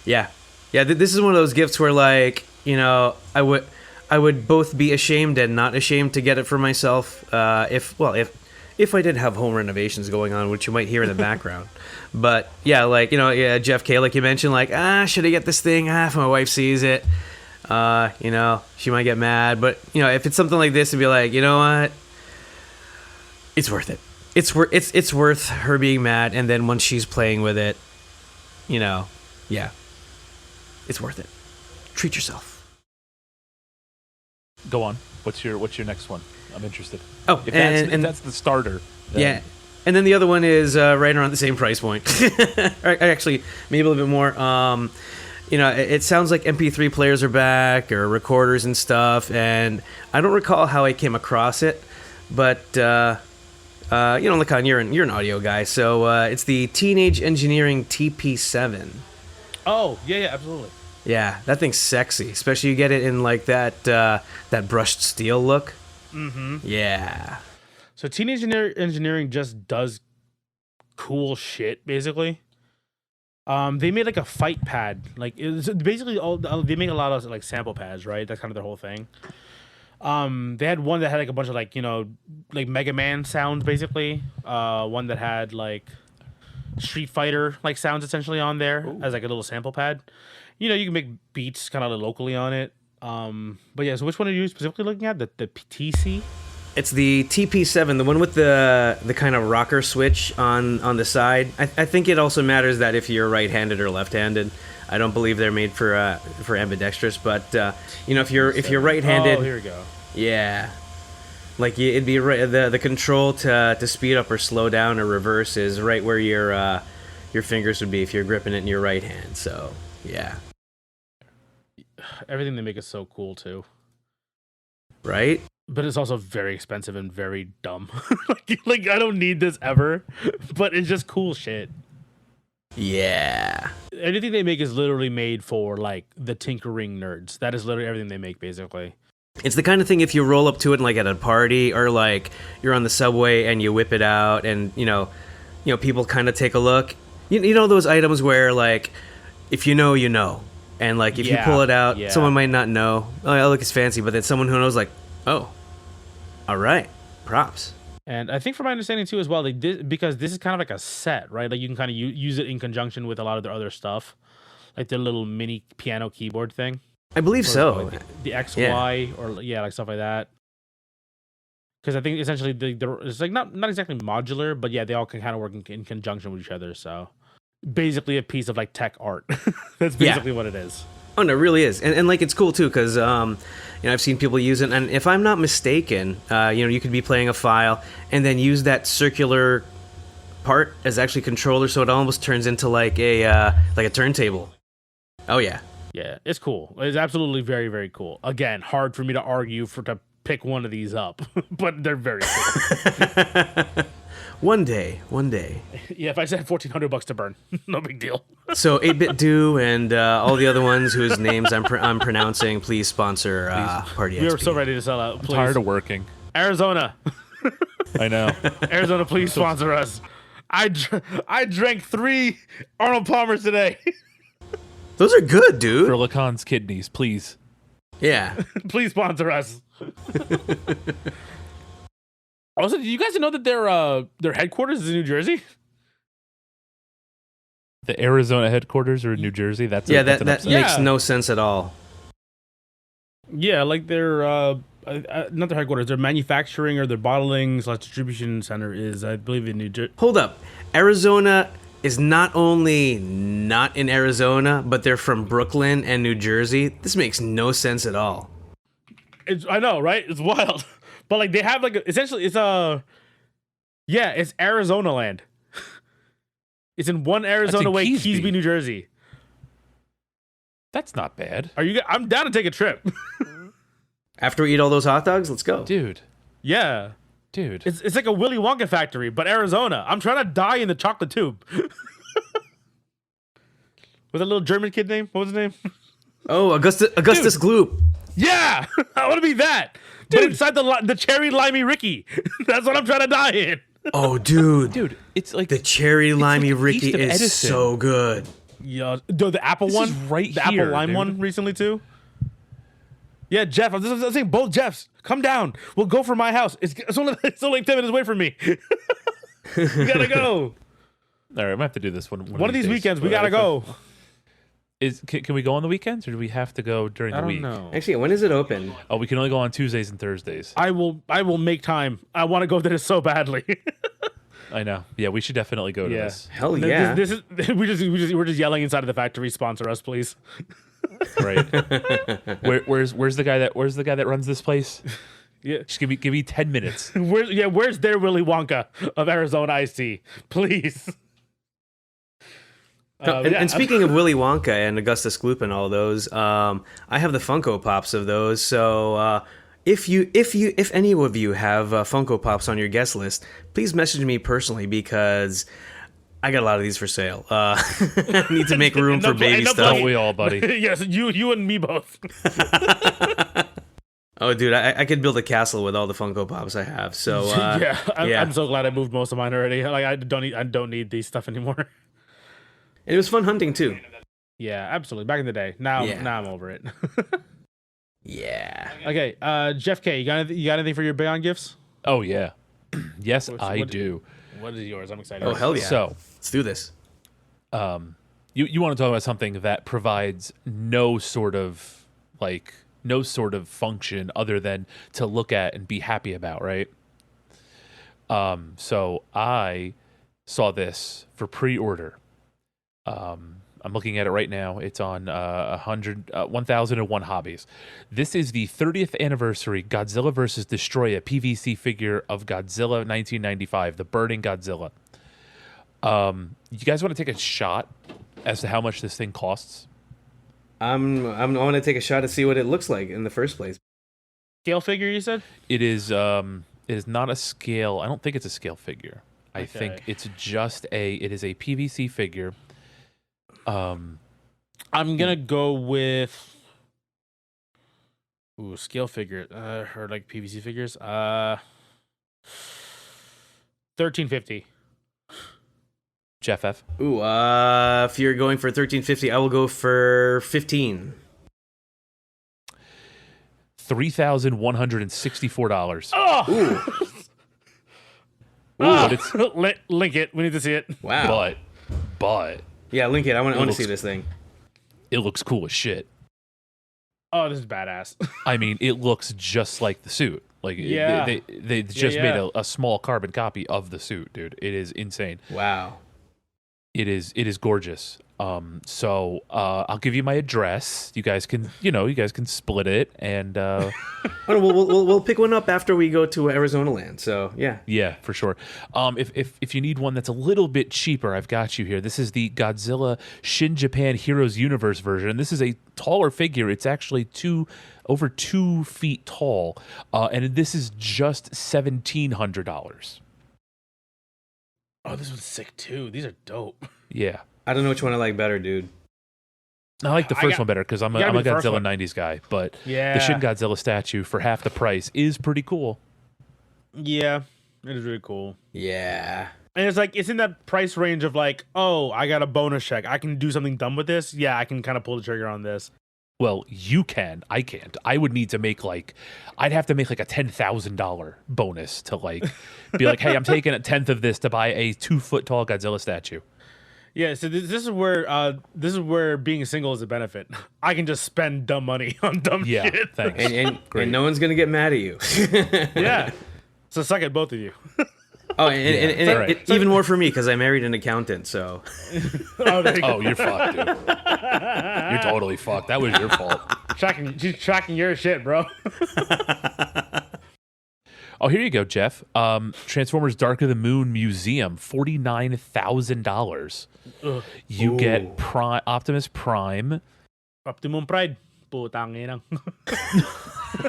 yeah. This is one of those gifts where, like, you know, I would both be ashamed and not ashamed to get it for myself. If I did have home renovations going on, which you might hear in the background. But yeah, like, you know, yeah, Jeff K, like you mentioned, like, should I get this thing? If my wife sees it, you know, she might get mad. But you know, if it's something like this, to be like, you know what, it's worth it. It's worth her being mad, and then once she's playing with it, you know, yeah. It's worth it. Treat yourself. Go on. What's your next one? I'm interested. Oh, If and that's the starter. Then yeah, and then the other one is right around the same price point. Actually, maybe a little bit more. You know, it sounds like MP3 players are back, or recorders and stuff. And I don't recall how I came across it, but you know, Lakan, you're an audio guy, so it's the Teenage Engineering TP7. Oh, yeah, absolutely. Yeah, that thing's sexy, especially you get it in like that brushed steel look. Mm-hmm. Yeah. So Teenage Engineering just does cool shit, basically. They made like a fight pad, like it's basically they make a lot of like sample pads, right? That's kind of their whole thing. They had one that had like a bunch of like, you know, like Mega Man sounds, basically. One that had like Street Fighter like sounds essentially on there. Ooh. As like a little sample pad. You know, you can make beats kind of locally on it. But yeah, so which one are you specifically looking at? The TC? It's the TP7, the one with the kind of rocker switch on the side. I think it also matters that if you're right-handed or left-handed. I don't believe they're made for ambidextrous, but you know, if you're right-handed, oh, here we go. Yeah, like it'd be right. The control to speed up or slow down or reverse is right where your fingers would be if you're gripping it in your right hand. So yeah, everything they make is so cool too. Right? But it's also very expensive and very dumb. like I don't need this ever, but it's just cool shit. Yeah. Anything they make is literally made for like the tinkering nerds. That is literally everything they make, basically. It's the kind of thing if you roll up to it like at a party or like you're on the subway and you whip it out and you know people kind of take a look. You know those items where like if you know, you know. And like if you pull it out, someone might not know. Oh, look, it's fancy, but then someone who knows like, "Oh. All right. Props." And I think from my understanding too as well, they did, because this is kind of like a set, right? Like you can kind of use it in conjunction with a lot of their other stuff. Like their little mini piano keyboard thing. I believe so. Like the XY or like stuff like that. Because I think essentially it's like not exactly modular, but yeah, they all can kind of work in conjunction with each other. So basically a piece of like tech art. That's basically what it is. Oh no, it really is, and like it's cool too because you know I've seen people use it, and if I'm not mistaken, you know you could be playing a file and then use that circular part as actually controller, so it almost turns into like a turntable. Oh yeah. Yeah, it's cool. It's absolutely very, very cool. Again, hard for me to argue to pick one of these up, but they're very cool. One day. Yeah, if I said $1,400 to burn, no big deal. So 8-Bit Do and all the other ones whose names I'm pronouncing, please sponsor Party XP. We are so ready to sell out. Please. I'm tired of working. Arizona. I know. Arizona, please sponsor us. I drank 3 Arnold Palmers today. Those are good, dude. For Lakan's kidneys, please. Yeah. Please sponsor us. Also, did you guys know that their headquarters is in New Jersey? The Arizona headquarters are in New Jersey. That makes no sense at all. Yeah, like their not their headquarters, their manufacturing or their bottling / distribution center is, I believe, in New Jersey. Hold up, Arizona is not only not in Arizona, but they're from Brooklyn and New Jersey. This makes no sense at all. I know, right? It's wild. But like they have like essentially it's Arizona land. It's in one Arizona way, Keesby, New Jersey. That's not bad. I'm down to take a trip. After we eat all those hot dogs, let's go. Dude. Yeah. Dude. It's like a Willy Wonka factory, but Arizona. I'm trying to die in the chocolate tube. With a little German kid name? What was his name? Oh, Augustus Gloop. Yeah! I want to be that. Dude. But inside the cherry limey Ricky. That's what I'm trying to die in. Oh, dude. Dude, it's like the cherry limey like Ricky east of is Edison. so good. Yeah, the apple one, is right the here, apple lime dude. one recently too. Yeah, Jeff. I'm saying both Jeffs. Come down. We'll go for my house. It's only 10 minutes away from me. We gotta go. All right, we might have to do this one. One of these days, weekends, we but gotta go. Can we go on the weekends, or do we have to go during I the don't week? know. Actually, when is it open? Oh, we can only go on Tuesdays and Thursdays. I will make time. I want to go to this so badly. I know. Yeah, we should definitely go to this. Hell yeah. This is we're just yelling inside of the factory. Sponsor us, please. Right. Where's the guy that runs this place? Yeah. Just give me 10 minutes. Where's their Willy Wonka of Arizona iced tea, please? And speaking of Willy Wonka and Augustus Gloop and all those, I have the Funko Pops of those. So if any of you have Funko Pops on your guest list, please message me personally because I got a lot of these for sale. I need to make room for baby stuff. Don't we all, buddy? Yes, you and me both. Oh, dude, I could build a castle with all the Funko Pops I have. So I'm so glad I moved most of mine already. Like I don't need these stuff anymore. And it was fun hunting too. Yeah, absolutely. Back in the day. Now I'm over it. Yeah. Okay, Jeff K, you got anything for your Beyond gifts? Oh yeah. Yes, I do. What is yours? I'm excited. Oh hell yeah. So let's do this. You want to talk about something that provides no sort of function other than to look at and be happy about, right? So I saw this for pre-order. I'm looking at it right now. It's on 1001 Hobbies. This is the 30th anniversary Godzilla vs. Destroya PVC figure of Godzilla 1995, the Burning Godzilla. You guys want to take a shot as to how much this thing costs? I want to take a shot to see what it looks like in the first place. Scale figure, you said? It is not a scale. I don't think it's a scale figure. I think it's just it is a PVC figure. I'm gonna go with scale figure or like PVC figures. $13.50. Jeff F. Ooh, if you're going for $13.50, I will go for $15. $3,164. Oh, But it's link it. We need to see it. Wow. but Yeah, link it. I want to looks- see this thing. it looks cool as shit. Oh, this is badass. I mean, it looks just like the suit. Like Yeah. they just Yeah. made a small carbon copy of the suit, dude. It is insane. Wow. It is gorgeous. So I'll give you my address. You guys can split it and Oh, no, we'll pick one up after we go to Arizona Land. So yeah. yeah, for sure. If you need one that's a little bit cheaper, I've got you here. This is the Godzilla Shin Japan Heroes Universe version. This is a taller figure. It's actually over 2 feet tall, and this is just $1,700. Oh, this one's sick too. These are dope. Yeah. I don't know which one I like better, dude. I like the first one better because I'm a gotta be the first Godzilla one. 90s guy, but Yeah. the Shin Godzilla statue for half the price is pretty cool. Yeah, it is really cool. Yeah. And it's in that price range of like, oh, I got a bonus check. I can do something dumb with this. Yeah, I can kind of pull the trigger on this. Well, you can. I can't. I would need to make I'd have to make like a $10,000 bonus to be like, hey, I'm taking a tenth of this to buy a 2 foot tall Godzilla statue. Yeah, so this is where being single is a benefit. I can just spend dumb money on dumb Yeah, shit. thanks. And no one's gonna get mad at you. Yeah. So suck it, both of you. Oh, and all right. even more for me because I married an accountant. So Oh, there you go. Oh, you're fucked, dude. You're totally fucked. That was your fault. She's tracking your shit, bro. Oh, here you go, Jeff. Transformers: Dark of the Moon Museum, $49,000. You get Optimus Prime Optimum Pride. Putang inang.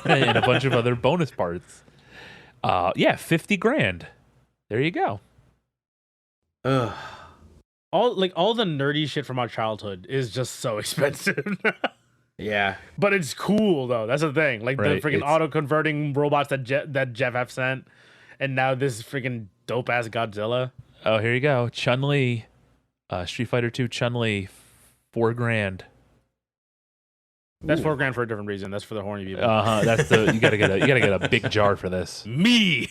and a bunch of other bonus parts. Yeah, 50 grand. There you go. Ugh. All the nerdy shit from our childhood is just so expensive. Yeah. But it's cool though. That's the thing. Like Right, the freaking auto converting robots that Jeff F sent, and now this freaking dope ass Godzilla. Oh, here you go. Chun-Li, Street Fighter 2 Chun-Li, $4 grand. That's $4 grand for a different reason. That's for the horny people. That's the you gotta get a big jar for this. Me.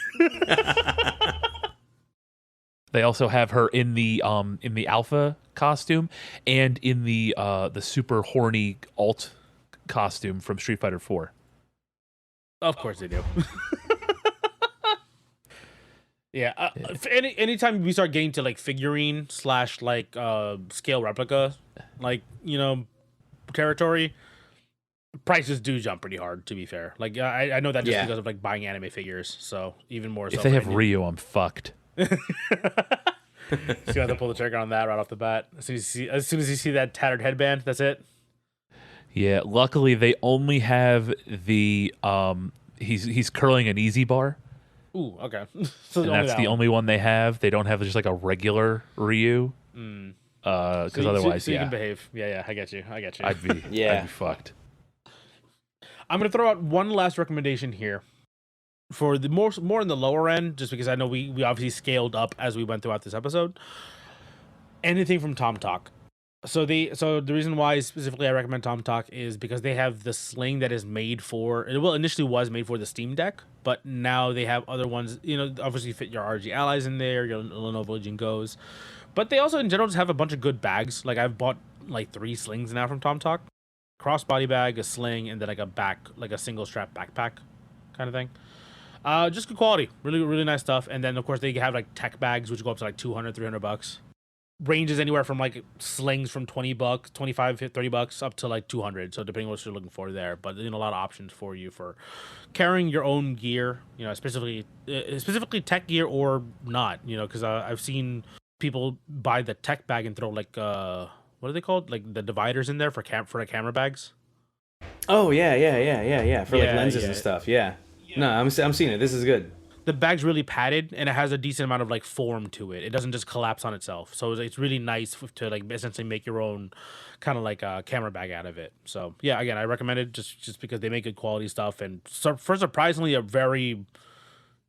They also have her in the alpha costume and in the super horny alt costume from Street Fighter 4. Of course they do. Yeah. Anytime we start getting to like figurine / like scale replica, like territory, prices do jump pretty hard. To be fair, like I know that just because of like buying anime figures. So even more. If they have Ryu, I'm fucked. So you have to pull the trigger on that right off the bat. As soon as you see that tattered headband, that's it. Yeah, luckily they only have the he's curling an easy bar. Ooh, okay. So And that's the only one they have. They don't have just like a regular Ryu. Because otherwise, you can behave. Yeah, I get you. I'd be fucked. I'm gonna throw out one last recommendation here for the more in the lower end, just because I know we obviously scaled up as we went throughout this episode. Anything from Tom Talk. So the reason why specifically I recommend Tom Talk is because they have the sling that is made for initially was made for the Steam Deck, but now they have other ones, obviously fit your RG allies in there, your Lenovo Legion Go's. But they also in general just have a bunch of good bags. Like I've bought like 3 slings now from Tom Talk. Crossbody bag, a sling, and then like a single strap backpack kind of thing. Just good quality, really, really nice stuff. And then of course they have like tech bags, which go up to like $200-$300. Ranges anywhere from like slings from $20, $25, $30 up to like $200. So depending on what you're looking for there, but a lot of options for you for carrying your own gear, specifically tech gear or not, because I've seen people buy the tech bag and throw like what are they called? Like the dividers in there for the camera bags. Oh yeah. For like lenses and stuff. Yeah. No, I'm seeing it. This is good. The bag's really padded and it has a decent amount of like form to it. It doesn't just collapse on itself. So it's really nice to like essentially make your own kind of like a camera bag out of it. So yeah, again, I recommend it just because they make good quality stuff and for surprisingly a very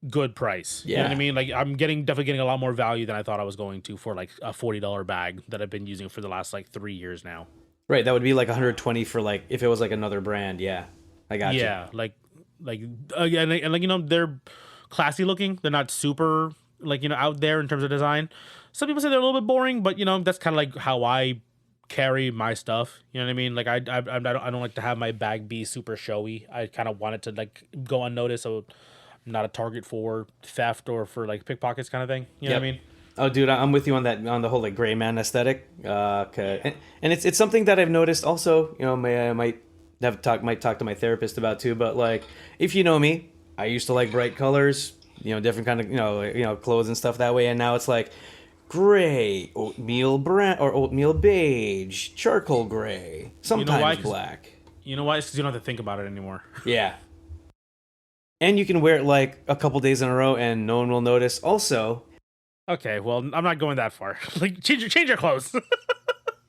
good price. Yeah. You know what I mean? Like I'm definitely getting a lot more value than I thought I was going to for like a $40 bag that I've been using for the last like 3 years now. Right, that would be like 120 for like if it was like another brand. Yeah, I got you. Yeah, like again, and like they're classy looking. They're not super like out there in terms of design. Some people say they're a little bit boring, but that's kind of like how I carry my stuff. You know what I mean? Like I don't like to have my bag be super showy. I kind of want it to like go unnoticed, so I'm not a target for theft or for like pickpockets kind of thing. You know what I mean? Oh, dude, I'm with you on that, on the whole like gray man aesthetic. And it's something that I've noticed also. I might talk to my therapist about too. But like, if you know me, I used to like bright colors, different kind of clothes and stuff that way. And now it's like gray, oatmeal brown, or oatmeal beige, charcoal gray, sometimes black. You know why? It's because you don't have to think about it anymore. Yeah. And you can wear it like a couple days in a row, and no one will notice. Also. Okay, well, I'm not going that far. Like, change your clothes.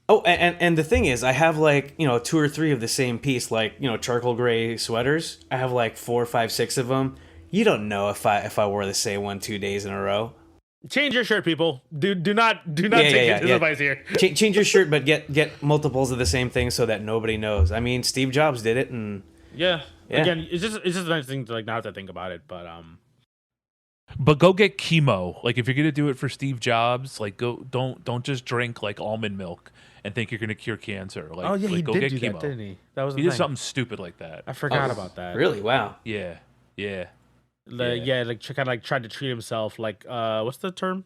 Oh, and the thing is, I have like 2 or 3 of the same piece, like charcoal gray sweaters. I have like 4, 5, 6 of them. You don't know if I wore the same one 2 days in a row. Change your shirt, people. Do not take his advice here. Change your shirt, but get multiples of the same thing so that nobody knows. I mean, Steve Jobs did it, and yeah. Again, it's just a nice thing to like not have to think about it, but But go get chemo. Like if you're gonna do it for Steve Jobs, like don't just drink like almond milk and think you're gonna cure cancer. Like, he go did get do chemo. that, didn't he? That was he did something stupid like that. I forgot about that. Really? Wow. Yeah. Like kind of like tried to treat himself like what's the term?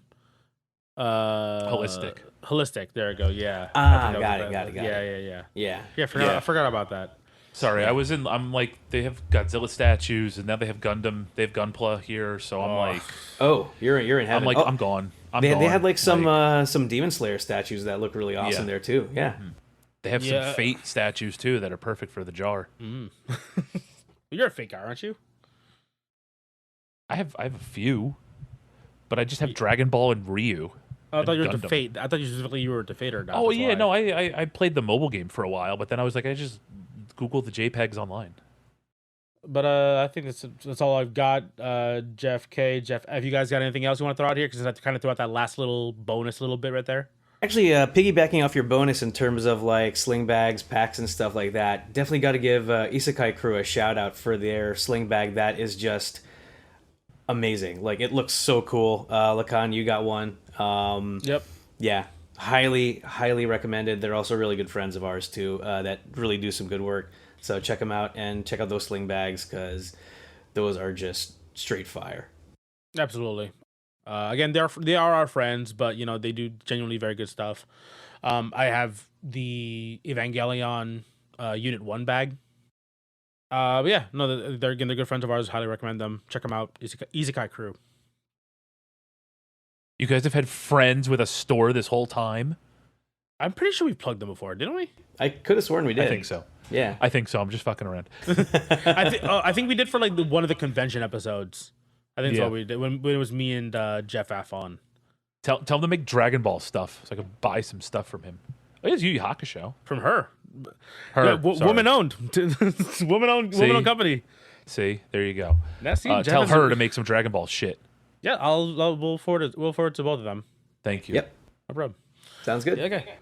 Holistic. Holistic. There we go. Yeah. Got it. Yeah. I forgot about that. Sorry, I'm like, they have Godzilla statues, and now they have Gundam. They have Gunpla here, so I'm like, Oh, you're in heaven. I'm like, Oh, I'm gone. they gone. had like some Demon Slayer statues that look really awesome Yeah. there too. Yeah. They have Yeah. some Fate statues too that are perfect for the jar. You're a fake guy, aren't you? I have a few, but I just have Dragon Ball and Ryu. Oh, I thought you were Gundam. to Fate. I thought you specifically you were to Fate or not. Oh that's yeah, why. no, I played the mobile game for a while, but then I was like, I just Googled the JPEGs online. But I think that's all I've got. Jeff K, Jeff, have you guys got anything else you want to throw out here? Because I kind of throw out that last little bonus, little bit right there. Actually, piggybacking off your bonus in terms of like sling bags, packs, and stuff like that, definitely got to give Isekai Crew a shout out for their sling bag. That is just amazing. Like, it looks so cool. Lakan, you got one. Yep. Yeah, highly recommended. They're also really good friends of ours too, that really do some good work. So check them out and check out those sling bags because those are just straight fire. Absolutely. Again, they are our friends, but you know they do genuinely very good stuff. I have the Evangelion Unit 1 bag. But yeah, no, they're good friends of ours. Highly recommend them. Check them out. Isekai Crew. You guys have had friends with a store this whole time? I'm pretty sure we've plugged them before, didn't we? I could have sworn we did. I think so. Yeah. I think so. I'm just fucking around. I think we did for like one of the convention episodes. I think that's Yeah. what we did when it was me and Jeff Aff on. Tell him to make Dragon Ball stuff so I can buy some stuff from him. Oh, it's Yu Yu Hakusho. From her. Her, Yeah, sorry. woman owned. woman owned company. See, there you go. That's Tell her to make some Dragon Ball shit. Yeah, we'll forward it to both of them. Thank you. Yep. No problem. Sounds good. Yeah, okay.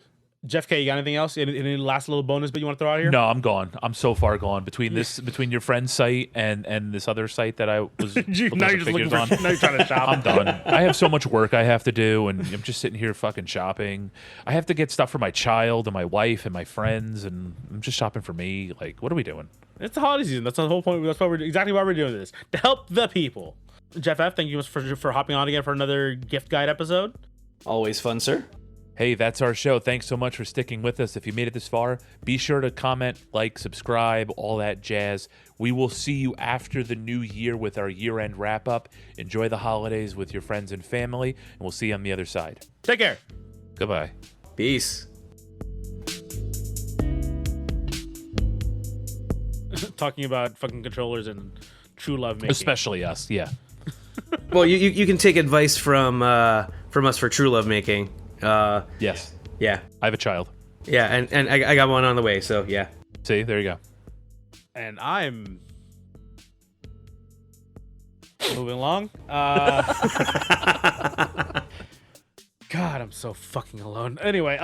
Jeff K, you got anything else? Any last little bonus bit you want to throw out here? No, I'm gone. I'm so far gone between your friend's site and this other site that I was now looking you're at just figures looking for. on. Now you're trying to shop. I'm done. I have so much work I have to do, and I'm just sitting here fucking shopping. I have to get stuff for my child and my wife and my friends, and I'm just shopping for me. Like, what are we doing? It's the holiday season. That's the whole point. That's exactly why we're doing this, to help the people. Jeff F, thank you for hopping on again for another gift guide episode. Always fun, sir. Hey, that's our show. Thanks so much for sticking with us. If you made it this far, be sure to comment, like, subscribe, all that jazz. We will see you after the new year with our year-end wrap-up. Enjoy the holidays with your friends and family, and we'll see you on the other side. Take care. Goodbye. Peace. Talking about fucking controllers and true love making. Especially us, yeah. Well, you can take advice from us for true love making. Yes. Yeah. I have a child. Yeah, and I got one on the way, so yeah. See, there you go. And I'm moving along. God, I'm so fucking alone. Anyway,